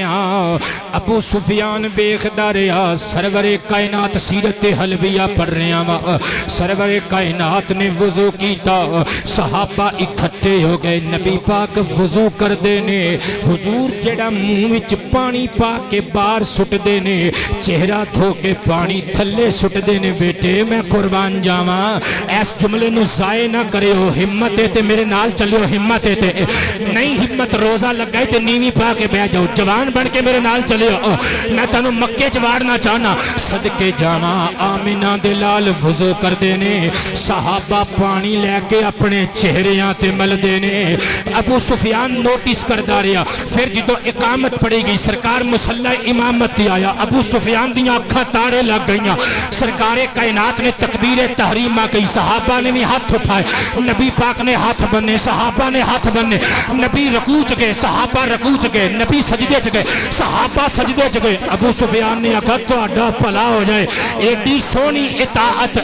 ابو سفیان ویکھدا رہیا سرور کائنات سیرت حلویہ پڑھ رہے ہیں سرور کائنات نے وضو کیتا صحابہ اکٹھے ہو گئے نبی پاک وضو کر دینے حضور جڑا منہ وچ پانی پا کے باہر سٹ دینے چہرہ دھو کے پانی تھلے سٹ دینے بیٹے میں قربان جاواں ایس جملے نو ضائع نہ کرے ہو ہمت تے میرے نال چلیو ہمت تے نہیں ہمت روزہ لگ گئے تے نیوی پا کے بیٹھ جاؤ جوان بن کے میرے نال چلے میں تانوں مکے چوارنا چاہنا صدقے جاواں آمینہ دے لال وضو کر دینے صحابہ پانی لے کے اپنے چہریاں تے مل دینے ابو سفیان نوٹس کردا رہیا پھر جدوں اقامت پڑی گئی سرکار مصلی امامت تے آیا ابو سفیان دیاں اکھاں تارے لگ گئیاں سرکار کائنات نے تکبیر تحریمہ کہی صحابہ نے بھی ہاتھ اٹھائے نبی پاک نے ہاتھ بننے صحابہ نے ہاتھ بننے نبی رکوع چ گئے صحابہ رکوع چ گئے نبی سجدے چ گئے صحابہ سجدے چ گئے ابو سفیان نے آخا تہاڈا بھلا ہو جائے ایڈی سونی اطاعت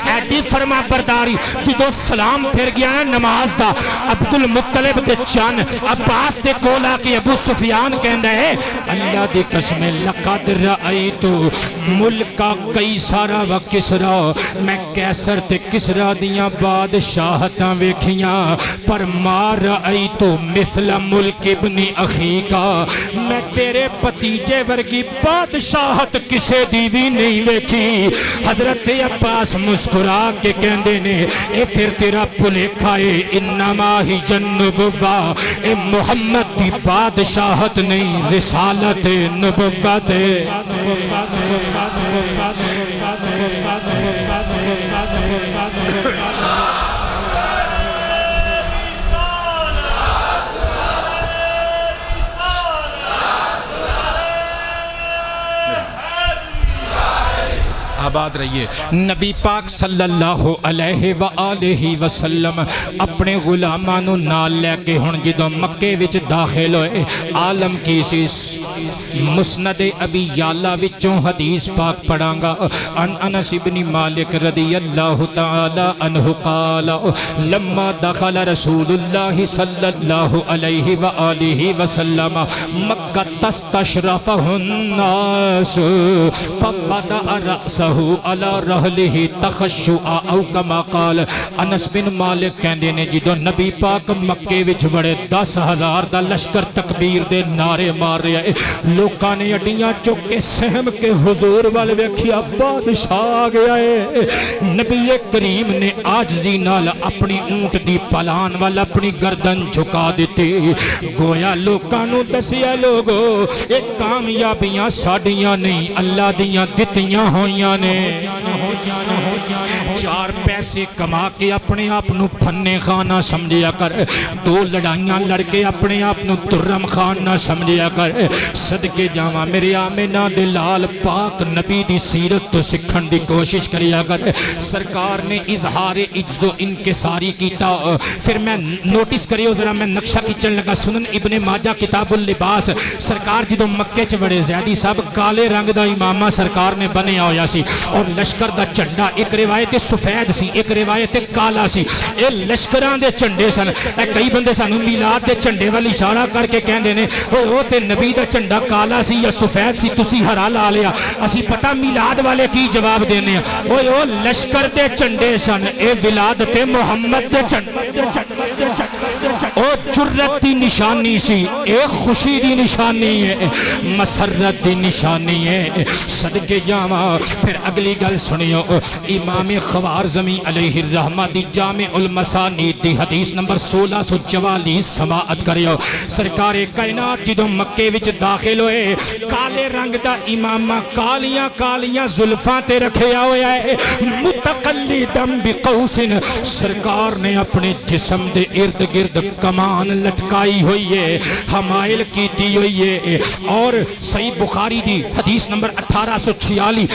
ایڈی فرما برداری جدوں سلام پھر گیا نا نماز دا عبد المطلب دے چن عباس دے کول آ کے ابو سفیان کہندا ہے اللہ دی قسم لقد رأیت ملکا قیصر و کسرا میں قیصر تے کسرا دیاں بادشاہتاں ویکھیاں پر ما رأیت مثل ملک ابن اخی کا میں تیرے پتیجے ورگی بادشاہت کسے دیوی نہیں ویکھی حضرت عباس مسکرا کے کہندے نے اے پھر تیرا بھلیکھا ہے انما ہی جنبوا اے محمد دی بادشاہت نہیں رسالت نبوت آباد رہیے نبی پاک صلی اللہ علیہ وآلہ وسلم اپنے غلامانو نال لے کے ہن جدوں مکے وچ داخل ہوئے عالم کی سی مسند ابی یعلا وچوں حدیث پاک پڑھاں گا ان انس بن مالک رضی اللہ تعالی عنہ قال لما دخل رسول اللہ صلی اللہ علیہ وآلہ وسلم مکہ تستشرفہ الناس فوضع رأسہ علی رحلہ تخشعا او کما قال انس بن مالک کہندے نے جدوں نبی پاک مکے وچ بڑے 10,000 دا لشکر تکبیر دے نعرے مار رہے ہیں لوکاں نے اڈیاں چک کے سہم کے حضور وال ویکھیا بادشاہ آ گیا ہے نبی کریم نے عاجزی نال اپنی اونٹ دی پلان وال اپنی گردن جھکا دیتی گویا لوکاں نو دسیا لوگو اے کامیابیاں ساڈیاں نہیں اللہ دیاں دتیاں ہویاں نے چار پیسے کما کے اپنے آپ نو پھنے خان نہ سمجھیا کر، دو لڑائیاں لڑ کے اپنے آپ نو ترم خان نہ سمجھیا کر، صدقے جاواں میرے آمنہ دے لال پاک نبی دی سیرت تو سکھن دی کوشش کریا کر۔ سرکار نے اظہار عجز و انکساری کیتا، پھر میں نوٹس کریو ذرا، میں نقشہ کھچن لگا، سنن ابن ماجہ کتاب اللباس، سرکار جدو مکے چ بڑے زیادی صاحب کالے رنگ دا امامہ سرکار نے بنیا ہویا سی، اور لشکر دا جھنڈا ایک روایت سفید سی، ایک روایت کالا سی، اے لشکران دے جھنڈے سن۔ اے کئی بندے سانو میلاد دے جھنڈے والی اشارہ کر کے کہندے نے او تے نبی دا جھنڈا کالا سی یا سفید سی، تسی ہرا لا لیا، اسی پتہ میلاد والے کی جواب دینے ہیں، او لشکر دے جھنڈے سن، اے ولادت محمد دے جھنڈے، او جرت دی نشانی سی، اے خوشی دی نشانی ہے، مسرت دی نشانی ہے۔ صدقے جاواں پھر اگلی گل سنیو، امام خوارزمی علیہ الرحمہ دی جامع المسانید دی حدیث نمبر 1644 سماعت کریو۔ سرکار کائنات جدو مکے وچ داخل ہوئے، کالے رنگ دا امامہ کالیاں کالیاں زلفاں تے رکھیا ہویا ہے، متقلدم بقوس، سرکار نے اپنے جسم دے ارد گرد کمان لٹکائی ہوئی ہے، حمائل کیتی ہوئی ہے، اور صحیح بخاری دی حدیث نمبر 1846 علی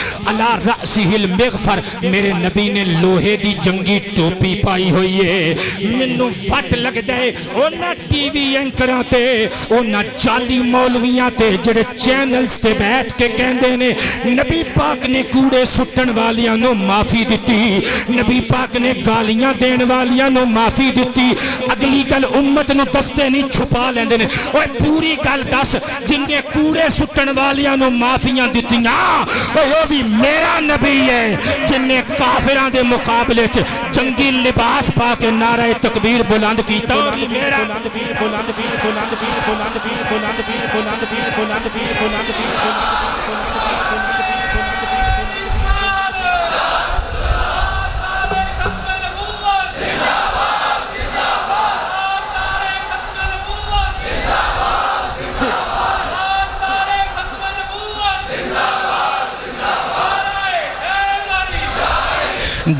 رأسہ المغفر، میرے نبی نے لوہے دی جنگی ٹوپی پائی ہوئی ہے۔ منو فٹ لگ دے اونا ٹی وی اینکراں تے اونا چالی مولویاں تے جڑے چینلز تے بیٹھ کے کہندے نے نبی پاک نے کوڑے سٹن والیاں نو معافی دیتی، نبی پاک نے گالیاں دین والیاں نو معافی دیتی، اگلی گل امت نو دستے نہیں چھپا لیندے نے، اوہ پوری گل دس جن نے کوڑے سٹن والیاں نو معافیاں دیتیاں، اوہ بھی میرا نبی ہے جن نے کافران دے مقابلے چ جنگی لباس پا کے نعرہ تکبیر بلند کیتا، اوہ بھی میرا نبی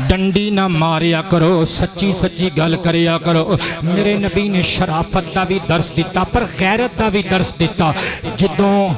ڈنڈی نہ ماریا کرو، سچی سچی گل کریا کرو۔ میرے نبی نے شرافت دا بھی درس دیتا پر غیرت دا بھی درس دیتا، جدوں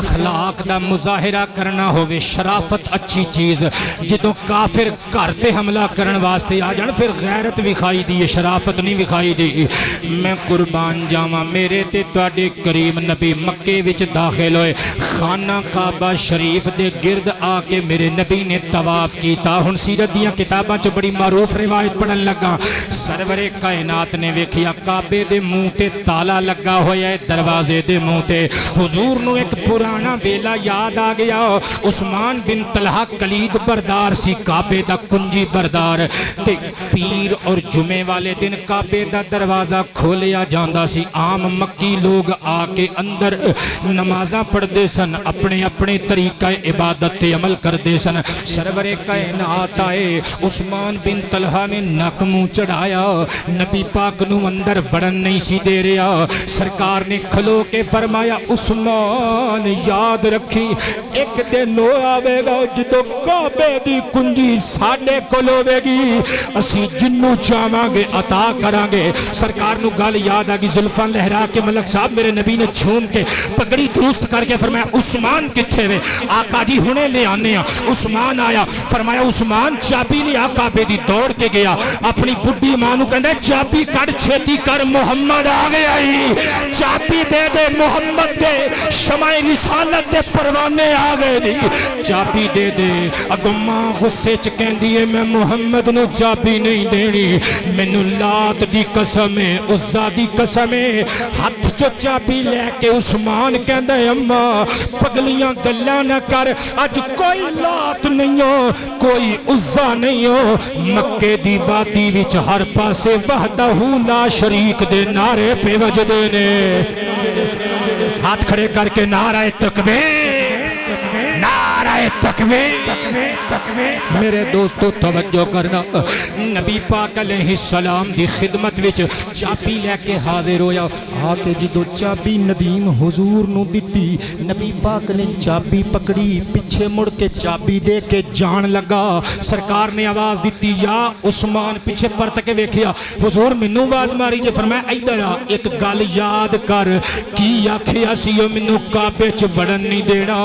اخلاق دا مظاہرہ کرنا ہوئے شرافت اچھی چیز، جدوں کافر گھر تے حملہ کرن واسطے آ جان پھر غیرت وکھائی دی، شرافت نہیں وکھائی دی۔ میں قربان جاواں میرے تے تواڈے کریم نبی مکے وچ داخل ہوئے، خانہ کعبہ شریف دے گرد آ کے میرے نبی نے طواف کیتا۔ ہن سیرت دیاں کتاباں چ بڑی معروف روایت پڑھن لگا، سرور کائنات نے ویکھیا کعبے دے منہ تے تالا لگا ہویا ہے، دروازے دے منہ تے حضور نو ایک پرانا ویلا یاد آ گیا، عثمان بن طلحہ کلید بردار سی کعبے دا کنجی بردار، تے پیر اور جمعے والے دن کعبے دا دروازہ کھولیا جاندا سی، عام مکی لوگ آ کے اندر نمازاں پڑھ دے سن، اپنے اپنے طریقہ عبادت تے عمل کر دے سن۔ سرور کائنات آئے، عثمان بن طلحہ نے نک منہ چڑھایا، نبی پاک نو اندر وڑن نہیں سی دے رہا، سرکار نے کھلو کے فرمایا عثمان یاد رکھی ایک دن ہو آوے گا جدو کعبے دی کنجی ساڑے کھلو ہوے گی، اسی جنو چاہواں گے عطا کران گے۔ سرکار نو گل یاد آگی، زلفاں لہرا کے ملک صاحب میرے نبی نے چھوم کے پگڑی درست کر کے فرمایا عثمان کتھے وے؟ آقا جی ہنے لے آنے ہیں۔ عثمان آیا، فرمایا عثمان چابی لیا، کعبے دی دوڑ کے گیا، اپنی بڈی ماں نو کہندا چابی کڑ چھیتی کر محمد آ گیا ہی، چابی دے دے محمد دے، شمع رسالت دے پروانے آ گئے نہیں، چابی دے دے۔ اگو ماں غصے چ کہندی ہے میں محمد نو چابی نہیں دینی، مینوں لات دی قسم ہے، عزا دی قسم ہے، ہاتھ چو چابی لے کے عثمان کہندا ہے اماں پگلیاں گلاں نہ کر، اج کوئی لات نہیں ہو کوئی عزا نہیں ہو، مکے دی وادی وچ ہر پاسے وحدہ لا شریک دے نعرے پہ وجدے نے، ہاتھ کھڑے کر کے نعرہ تکبیر، نعرہ نعرہ تکبیر میرے دوستو توجہ کرنا نبی پاک علیہ السلام دی خدمت وچ چابی لے کے حاضر ہویا آ کے جدو چابی ندیم حضور نو دتی نبی پاک نے چابی پکڑی پیچھے مڑ کے چابی دے کے جان لگا سرکار نے آواز دیتی یا عثمان پیچھے پرت کے ویکھیا حضور مینوں آواز ماری جے فرمایا ادھر آ ایک گل یاد کر کی آکھیا سی مینوں کعبے چ وڑن نہیں دینا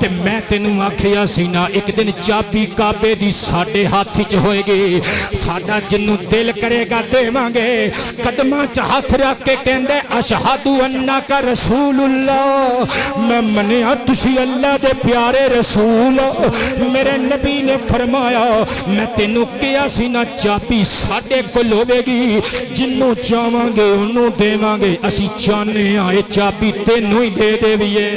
تے میں تینوں آکھیا سی نا ایک دن چابی کعبے دی ساڈے ہاتھ وچ ہوئے گی ساڈا جنوں دل کرے گا دیواں گے قدماں چ ہاتھ رکھ کے کہندے اشہد انک رسول اللہ میں منیا تسی اللہ دے پیارے رسول میرے نبی نے فرمایا میں تینوں کیا سی نا چابی ساڈے کول ہوے گی جنوں چاہواں گے انہوں دیواں گے اسی چاہنے آئے چابی تینوں ہی دے دیویے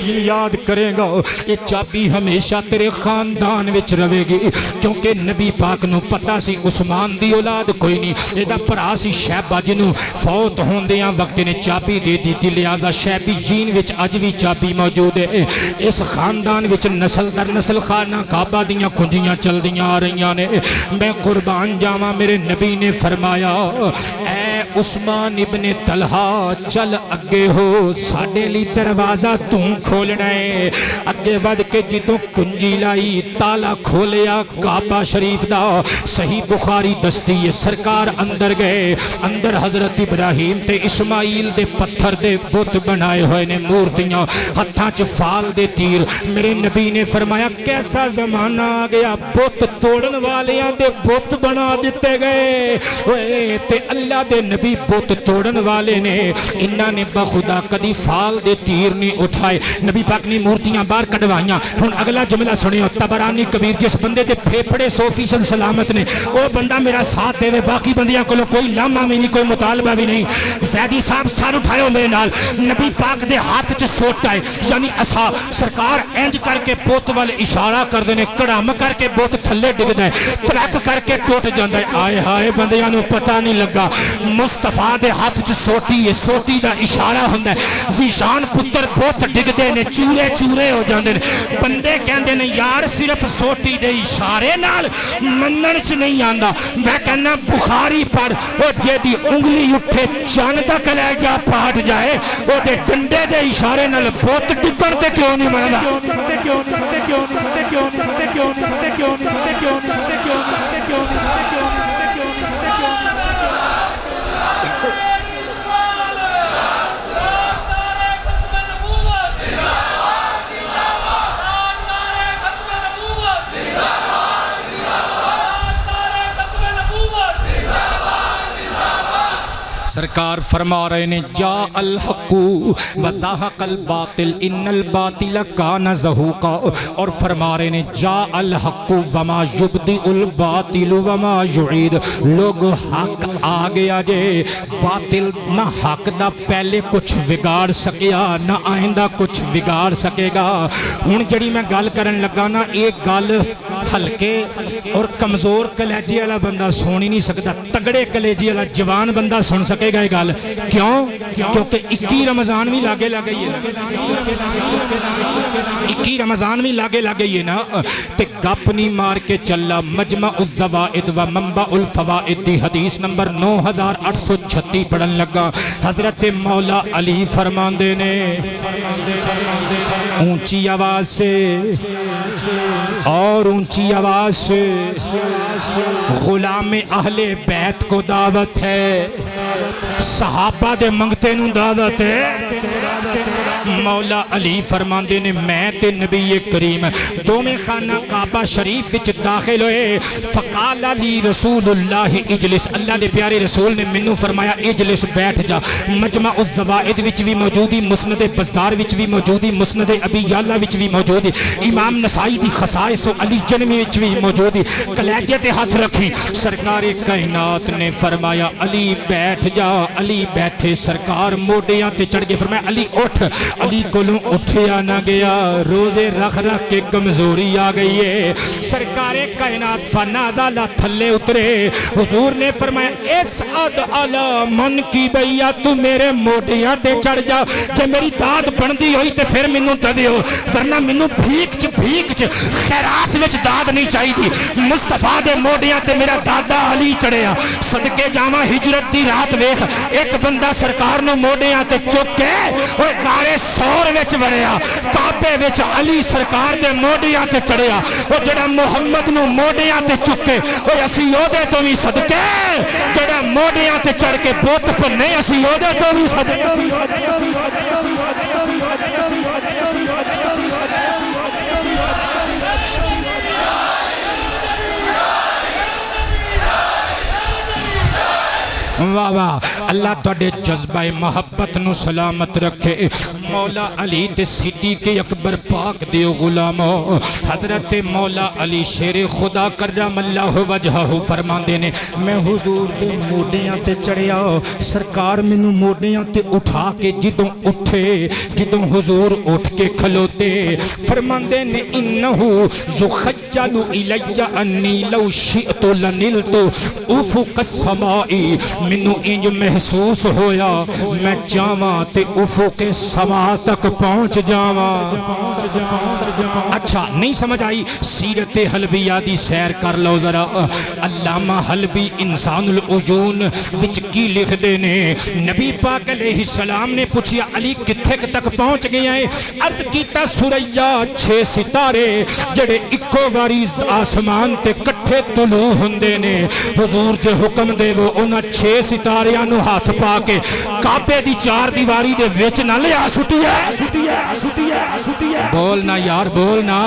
کی یاد کرے گا یہ چابی ہمیشہ تیرے خاندان وچ رہے گی کیونکہ نبی پاک نو پتہ سی عثمان دی اولاد کوئی نہیں ایدہ بھرا سی شیبہ جنوں فوت ہوندیاں وقت نے چابی دے دی لہذا شیبی جین وچ اج بھی چابی موجود ہے اس خاندان وچ نسل در نسل خانہ کعبہ دیاں کنجیاں چل دیاں آ رہیاں نے میں قربان جاواں میرے نبی نے فرمایا اے عثمان ابن طلحہ چل اگے ہو ساڈے لی دروازہ تو کھولنا ہے اگے ود کے جدوں کنجی لائی تالا کھولیا کعبہ شریف دا صحیح بخاری دستی ہے سرکار اندر گئے اندر حضرت ابراہیم تے اسماعیل دے پتھر دے بت بنائے ہوئے نے مورتیاں ہتھاں چ فال دے تیر میرے نبی نے فرمایا کیسا زمانہ آ گیا بت توڑن والیاں دے بت بنا دیتے گئے تے اللہ دے نبی بت توڑن والے نے انہاں نے بخدا کدی فال دے تیر نہیں اٹھائے نبی پاک نے مورتیاں باہر کڈوائیاں ہن اگلا جملہ سنیو طبرانی کبیر جس بندے دے پھیپھڑے 100% سلامت نے او بندہ میرا ساتھ دے باقی بندیاں کولو کوئی لامہ بھی نہیں کوئی مطالبہ بھی نہیں زیدی صاحب سر اٹھائے میرے نال نبی پاک دے ہاتھ چ سوٹا ہے یعنی اسا سرکار انج کر کے بت والے اشارہ کر دینے کڑام کر کے بت تھلے ڈگدا ہے ترک کر کے ٹوٹ جاندا ہے آئے ہائے بندیاں نو پتہ نہیں لگا مصطفیٰ دے ہاتھ چ سوٹی ہے سوٹی دا اشارہ ہوندا ہے ذیشان پتر بت ڈگدے نے چورے چورے ہو جاندے نے بندے کہندے نے یار صرف سوٹی دے اشارے نال منن چ نہیں آندا میں کہنا بخاری پڑھ او جیدی انگلی اٹھے چن دا کلیجہ پھاٹ جائے او دے ڈنڈے دے اشارے نال بت ڈگن تے کیوں نہیں مندا سرکار فرما رہے نے جا الحق وزاحق الباطل ان الباطل کان زہوقا اور فرما رہے نے جا الحق وما یبدئ الباطل وما یعید لوگ حق آ گیا جے باطل نہ حق دا پہلے کچھ بگاڑ سکیا نہ آئندہ کچھ بگاڑ سکے گا ہن جڑی میں گل کرن لگا نا ایک گل ہلکے اور کمزور کلیجی والا بندہ سن ہی نہیں سکتا تگڑے کلیجی والا جوان بندہ سن سکے گا یہ گل کیوں کیونکہ 21 رمضان بھی لاگے لگے ہی ہے 21 رمضان بھی لاگے لگے ہی ہے نا تے گپ نہیں مار کے چلا مجمع الزوائد و منبع الفوائد دی حدیث نمبر 9836 پڑھن لگا حضرت مولا علی فرماندے نے اونچی آواز سے اور اونچی آواز سے غلام اہل بیت کو دعوت ہے صحابہ دے منگتے نوں دعوت ہے مولا علی فرماندے نے میں تے نبی کریم دو میں خانہ کعبہ شریف وچ داخل ہوئے فقال علی رسول اللہ اجلس اللہ دے پیارے رسول نے منو فرمایا اجلس بیٹھ جا مجمع الزوائد وچ بھی موجودی مسند بزار وچ بھی موجودی مسند ابی یعلا وچ بھی موجودی امام نسائی دی خصائص علی جنمی وچ بھی موجودی کلیجے تے ہاتھ رکھی سرکار کائنات نے فرمایا علی بیٹھ جا علی بیٹھے سرکار موڈیاں تے چڑھ گئے فرمایا علی اٹھ علی کولوں اٹھیا نہ گیا روزے رکھ رکھ کے کمزوری آ گئی ہے سرکار کائنات فنازلہ تھلے اترے حضور نے فرمایا اس عد علی من کی بیا تو میرے موڈیاں تے چڑھ جا کہ میری داد بندی ہوئی تے پھر منوں دے ہو ورنہ منوں بھیک خیرات وچ داد نہیں چاہی دی مصطفیٰ دے موڈیاں تے میرا دادا علی چڑھیا صدقے جاواں ہجرت دی رات ویکھ ایک بندہ سرکار نو موڈیاں تے چک کے اوے غار سور وچ وڑیا کعبے وچ علی سرکار دے موڈیاں تے چڑھیا او جڑا محمد نو موڈیاں تے چکے اوے اسی یودے تو بھی صدقے جڑا موڈیاں تے چڑھ کے بت پر نہیں اسی یودے تو بھی صدقے واہ واہ اللہ تواڈے جذبہ محبت نو سلامت رکھے مولا علی تے صدیق اکبر پاک دے غلامو حضرت مولا علی شیر خدا کرم اللہ وجہہ فرماندے نے میں حضور دے موڈیاں تے چڑھیا سرکار مینوں موڈیاں تے اٹھا کے جدوں اٹھے جدوں حضور اٹھ کے کھلوتے فرماندے نے انہو یخجل الی انی لو شئت لنلت افق السماء منو انج محسوس ہویا میں جاواں تے افق سما تک پہنچ جاواں اچھا نہیں سمجھ آئی سیرت حلبیہ دی سیر کر لو ذرا علامہ حلبی انسان العجون وچ کی لکھ دے نے نبی پاک علیہ السلام نے پوچھیا علی کتھے تک پہنچ گیا ہے عرض کیتا سوریا 6 ستارے جڑے اکو واری آسمان تے کٹھے طلوع ہوندے نے حضور جو حکم دے وہ انہاں 6 ستاریاں نو ہاتھ پا کے کعبے دی 4 دیواری دے وچ نہ لیا سٹیا بولنا یار بولنا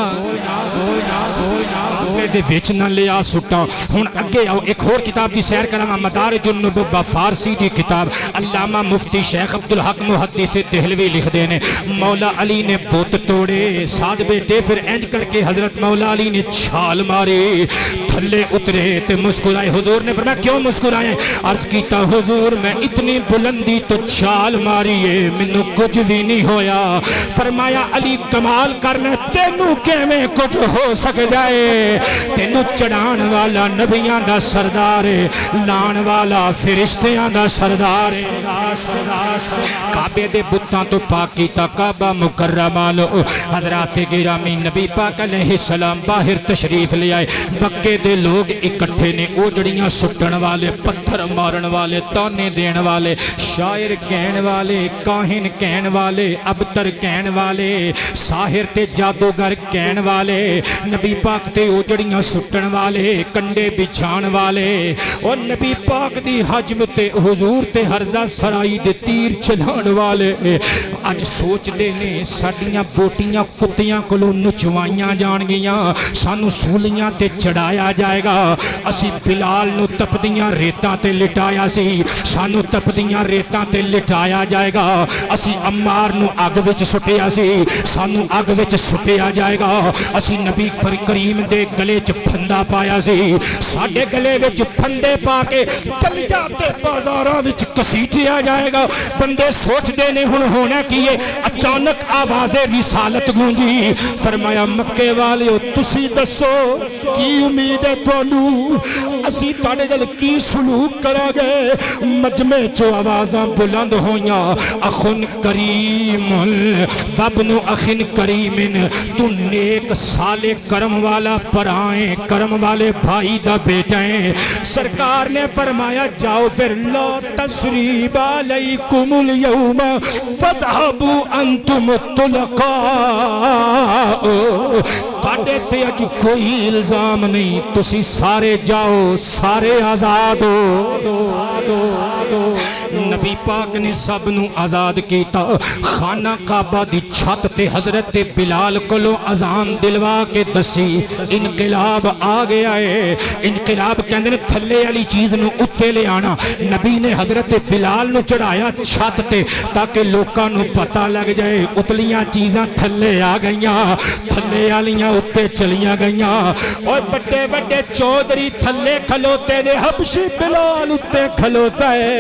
کعبے دے وچ نہ لیا سٹا ہن اگے آؤ ایک اور کتاب دی سیر کراں مدارج النبوہ فارسی دی کتاب علامہ مفتی شیخ عبدالحق محدث دہلوی لکھ دے نے مولا علی نے بت توڑے سعد بیٹے پھر انج کر کے حضرت مولا علی نے چھال ماری تھلے اترے تے مسکرائے حضور نے فرمایا کیوں مسکرائے عرض کیتا حضور میں اتنی بلندی تو چھال ماری ہے منو کچھ بھی نہیں ہویا فرمایا علی کمال کرنا تینوں کیویں کچھ ہو سک جائے تینوں چڑھان والا نبیاں دا سردار لان والا فرشتیاں دا سردار کعبے دے بتاں تو پاک کیتا کعبہ مکرمہ لو حضرات گرامی نبی پاک علیہ السلام باہر تشریف لے آئے مکے دے لوگ اکٹھے نے اوجڑیاں سٹن والے پتھر مارن والے تانے دین والے شاعر کہن والے کاہن کہن والے ابتر کہن والے ساحر تے جادوگر کہن والے نبی پاک تے اوجڑیاں سٹن والے کنڈے بچھان والے اور نبی پاک دی حجم تے حضور تے ہرزہ سرائی دے تیر چلان والے اج سوچ دے نے ساڈیاں بوٹیاں کتیاں کولوں نچوائیاں جان گیاں سانو سولیاں تے چڑھایا جائے گا اسی بلال نو تپدیاں ریتاں تے لٹایا سی سانو تپدیاں ریتاں تے لٹایا جائے گا اسی عمار نو اگ وچ سٹیا سی سانو اگ وچ سٹیا جائے گا اسی نبی کریم دے گلے چ پھندا پایا سی ساڈے گلے وچ پھندے پا کے گلیاں تے بازاراں وچ کسیٹیا جائے گا بندے سوچ دے نے ہن ہونا کی ہے اچانک آواز رسالت گونجی فرمایا مکے والے تسی دسو کی امید ہے تانوں اسی تاڑے دل کی سلوک کرا گئے مجمع چو آوازاں بلند ہویاں اخن کریم وابن اخن کریم تو نیک سالے کرم والا پرائیں کرم والے بھائی دا بیٹائیں سرکار نے فرمایا جاؤ پھر لا تسریب علیکم اليوم فذهبوا انتم الطلقاء تاڑے تے اج کوئی الزام نہیں تسی سارے جاؤ سارے آزاد ہو نبی پاک نے سب نو آزاد کیتا خانہ کعبہ دی چھت تے حضرت بلال کولو اذان دلوا کے دسی انقلاب آ گیا ہے انقلاب کہندے نے تھلے والی چیز نو اوتے لے آنا نبی نے حضرت بلال نو چڑھایا چھت تے تاکہ لوکاں نو پتہ لگ جائے اتلیاں چیزاں تھلے آ گئیاں تھلے والیاں اوتے چلیاں گئیاں اور بڑے بڑے چودھری تھلے کھلوتے نے حبشی بلال اوتے کھلوتا ہے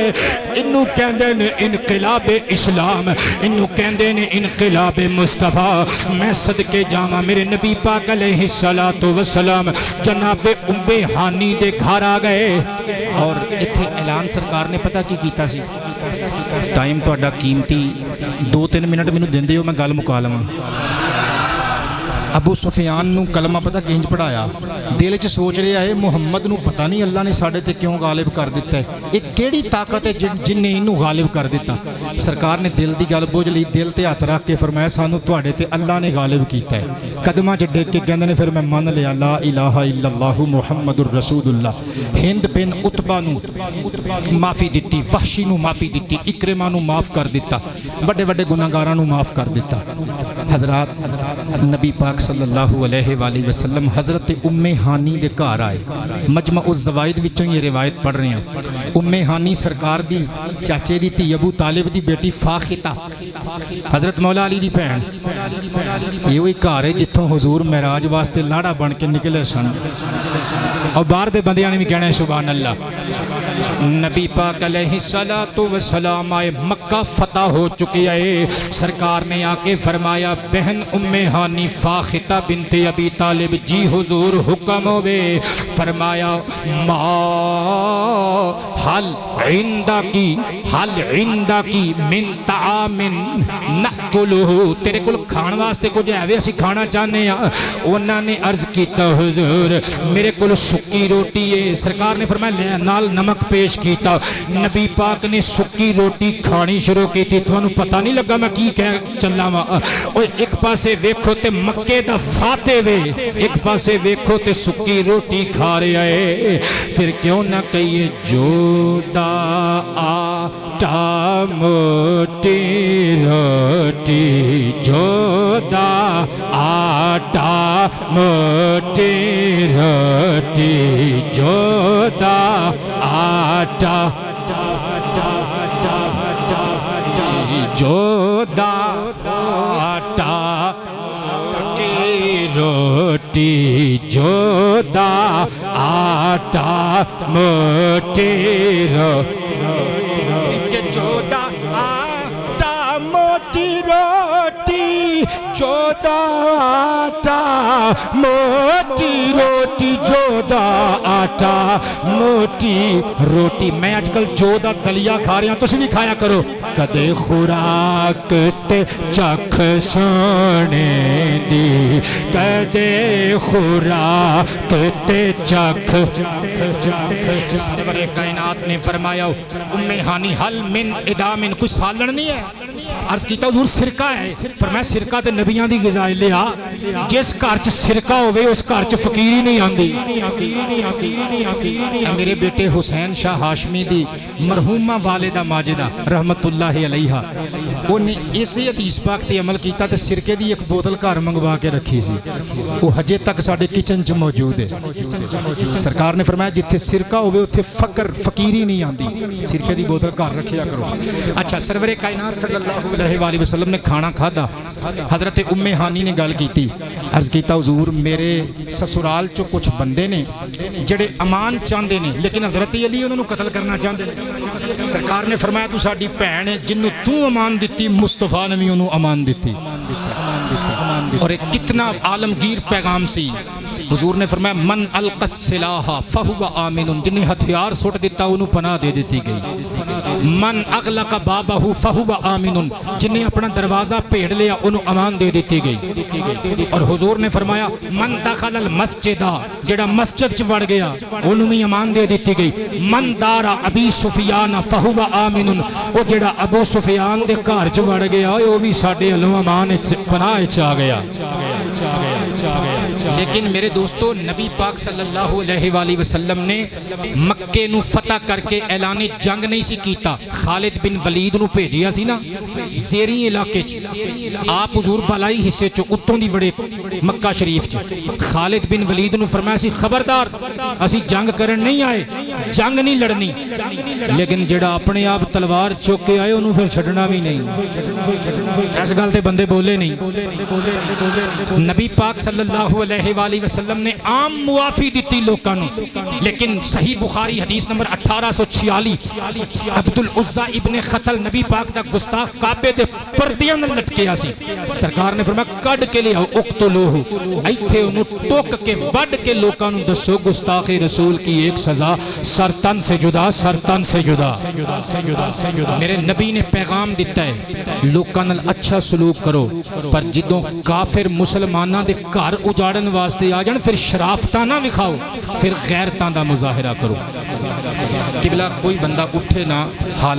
انہوں کہندے نے انقلاب اسلام، انہوں کہندے نے انقلاب مصطفیٰ۔ میں صدقے جاواں میرے نبی پاک علیہ السلام جناب ام ہانی دے گھر آ گئے، اور اتھے اعلان سرکار نے پتہ کی کیتا سی؟ ٹائم تہاڈا قیمتی 2-3 منٹ مینوں دیندے ہو، میں گل مکا لواں۔ ابو سفیان نو کلمہ پتہ کینج پڑھایا، دل چ سوچ رہا ہے محمد نو پتہ نہیں اللہ نے ساڈے تے کیوں غالب کر دیتا ہے، یہ کیڑی طاقت ہے جن نے انہوں غالب کر دیتا؟ سرکار نے دل دی گل بوجھ لی، دل تے ہاتھ رکھ کے فرمایا سانو تواڈے تے اللہ نے غالب کیتا ہے۔ قدماں چ ڈگ کے کہندے نے پھر میں من لیا لا الہ الا اللہ محمد الرسول اللہ۔ ہند بن عتبہ نو معافی دتی، وحشی نو معافی دتی، اکرمہ نو معاف کر دیتا، بڑے بڑے گناہگاراں نو معاف کر دیتا۔ حضرات نبی پاک صلی اللہ علیہ وآلہ وسلم حضرت ام ہانی دے گھر آئے، مجمع الزوائد وچوں یہ روایت پڑھ رہے ہیں۔ ام ہانی سرکار دی چاچے دی تھی ابو طالب دی بیٹی فاختہ، حضرت مولا علی دی بہن۔ یہ وہی گھر ہے جتھوں حضور معراج واسطے لاڑا بن کے نکلے سن، اور باہر دے بندیاں نے بھی کہنا ہے سبحان اللہ۔ نبی پاک علیہ السلام آئے، مکہ فتح ہو چکی ہے، سرکار نے آ کے فرمایا بہن ام ہانی فاختہ بنت ابی طالب جی حضور حکم ہوئے، فرمایا ما حل عندکی من طعام نأکلہ، تیرے کل کھان واسطے کچھ ہے اسی کھانا چاہنے ہیں؟ انہوں نے عرض کیتا حضور میرے کل سکی روٹی ہے، سرکار نے فرمایا نال نمک پیش کیتا، نبی پاک نے سکی روٹی کھانی شروع کی تھی، تو انہوں پتہ نہیں لگا میں کی کہہ چلا ہوا، اور ایک پاسے ویکھو تے مکے دا فاتح وے، ایک پاسے ویکھو تے سکی روٹی کھا رہے آئے، پھر کیوں نہ کہیے جو دا آٹا موٹی روٹی، جو دا آٹا موٹی روٹی، جو دا آٹا جو دا آٹا موٹی روٹی، جو دا آٹا موٹی روٹی، جو دا آٹا موٹی روٹی، جو دا آٹا موٹی روٹی، جو دا آٹا موٹی روٹی۔ میں آج کل جو دا دلیا کھا رہا ہوں، تسی بھی کھایا کرو۔ کدے خوراک تے چکھ سونے دی، کدے خوراک تے چکھ۔ سرور کائنات نے فرمایا ام ہانی حل من ادامن، کوئی سالن نہیں ہے؟ عرض کیتا حضور سرکہ ہے، فرمایا سرکہ تے نبیاں دی غذا لیا، جس گھر چ سرکہ ہوئے اس گھر چ فقیری نہیں آندی۔ میرے بیٹے حسین شاہ ہاشمی دی مرحومہ والدہ ماجدہ رحمت اللہ علیہا، انہیں اسی حدیث پاک تے عمل کیتا تے سرکے دی ایک بوتل گھر منگوا کے رکھی سی، وہ ہجے تک ساڈے کچن چ موجود ہے۔ سرکار نے فرمایا جتھے سرکہ ہوئے اتھے فقر فقیری نہیں آندی، سرکے دی بوتل گھر رکھیا کرو۔ اچھا سرور کائنات صلی اللہ علیہ وآلہ وسلم نے کھانا کھادا، حضرت ام ہانی نے گل کیتی، عرض کیتا حضور میرے سسرال چو کچھ بندے نے جڑے امان چاہندے نے لیکن حضرت علی انہوں قتل کرنا چاہندے نے۔ سرکار نے فرمایا تو ساڈی بہن ہے جنوں تو امان دتی، مصطفیٰ نے بھی انہوں امان دتی۔ اور ایک کتنا عالمگیر پیغام سی، حضور نے فرمایا من القى السلاح فهو آمن، جنہیں ہتھیار سٹ دیتا انہوں پناہ دے دیتی گئی۔ من اغلق بابہ فهو آمن، جنہیں اپنا دروازہ پیڑ لیا انہوں امان دے دیتی گئی۔ اور حضور نے فرمایا من دخل المسجد، جڑا مسجد چ وڑ گیا انہوں بھی امان دے دیتی گئی۔ من دار ابی سفیان فهو آمن، وہ جڑا ابو سفیان دے گھر چ وڑ گیا وہ بھی ساڈے علم امان پناہ چ آ گیا۔ لیکن میرے دوستو نبی پاک صلی اللہ علیہ وآلہ وسلم نے مکے نو فتح کر کے اعلان جنگ نہیں سی کیتا، خالد بن ولید نو بھیجیا سی نا زیریں علاقے چ، آپ حضور بالائی حصے چ اتوں دی وڑے مکہ شریف چ، خالد بن ولید نو فرمایا سی خبردار اسی جنگ کرن نہیں آئے، جنگ نہیں لڑنی، لیکن جڑا اپنے آپ تلوار چوک کے آئے انہوں پھر چھڑنا بھی نہیں۔ ایسے گل تے بندے بولے نہیں۔ نبی پاک صلی اللہ علیہ وآلہ وسلم وسلم نے عام معافی دیتی لوکاں نو، لیکن صحیح بخاری حدیث نمبر 1846 عبد العزا ابن خطل نبی پاک دا گستاخ کعبے دے پردیاں نال لٹکیا سی، سرکار نے فرمایا کڈ کے لے آؤ، اقتلوہ، ایتھے انہوں ٹوک کے وڈ کے لوکاں نو دسو گستاخ رسول کی ایک سزا سرتن سے جدا، سرتن سے جدا۔ میرے نبی نے پیغام دیتا ہے لوکاں نال اچھا سلوک کرو، پر جدوں کافر مسلماناں دے گھر اجاڑن واسطے آ جان پھر شرافتاں نہ وکھاؤ، پھر غیرتاں دا مظاہرہ کرو۔ قبلہ کوئی بندہ اٹھے نہ حال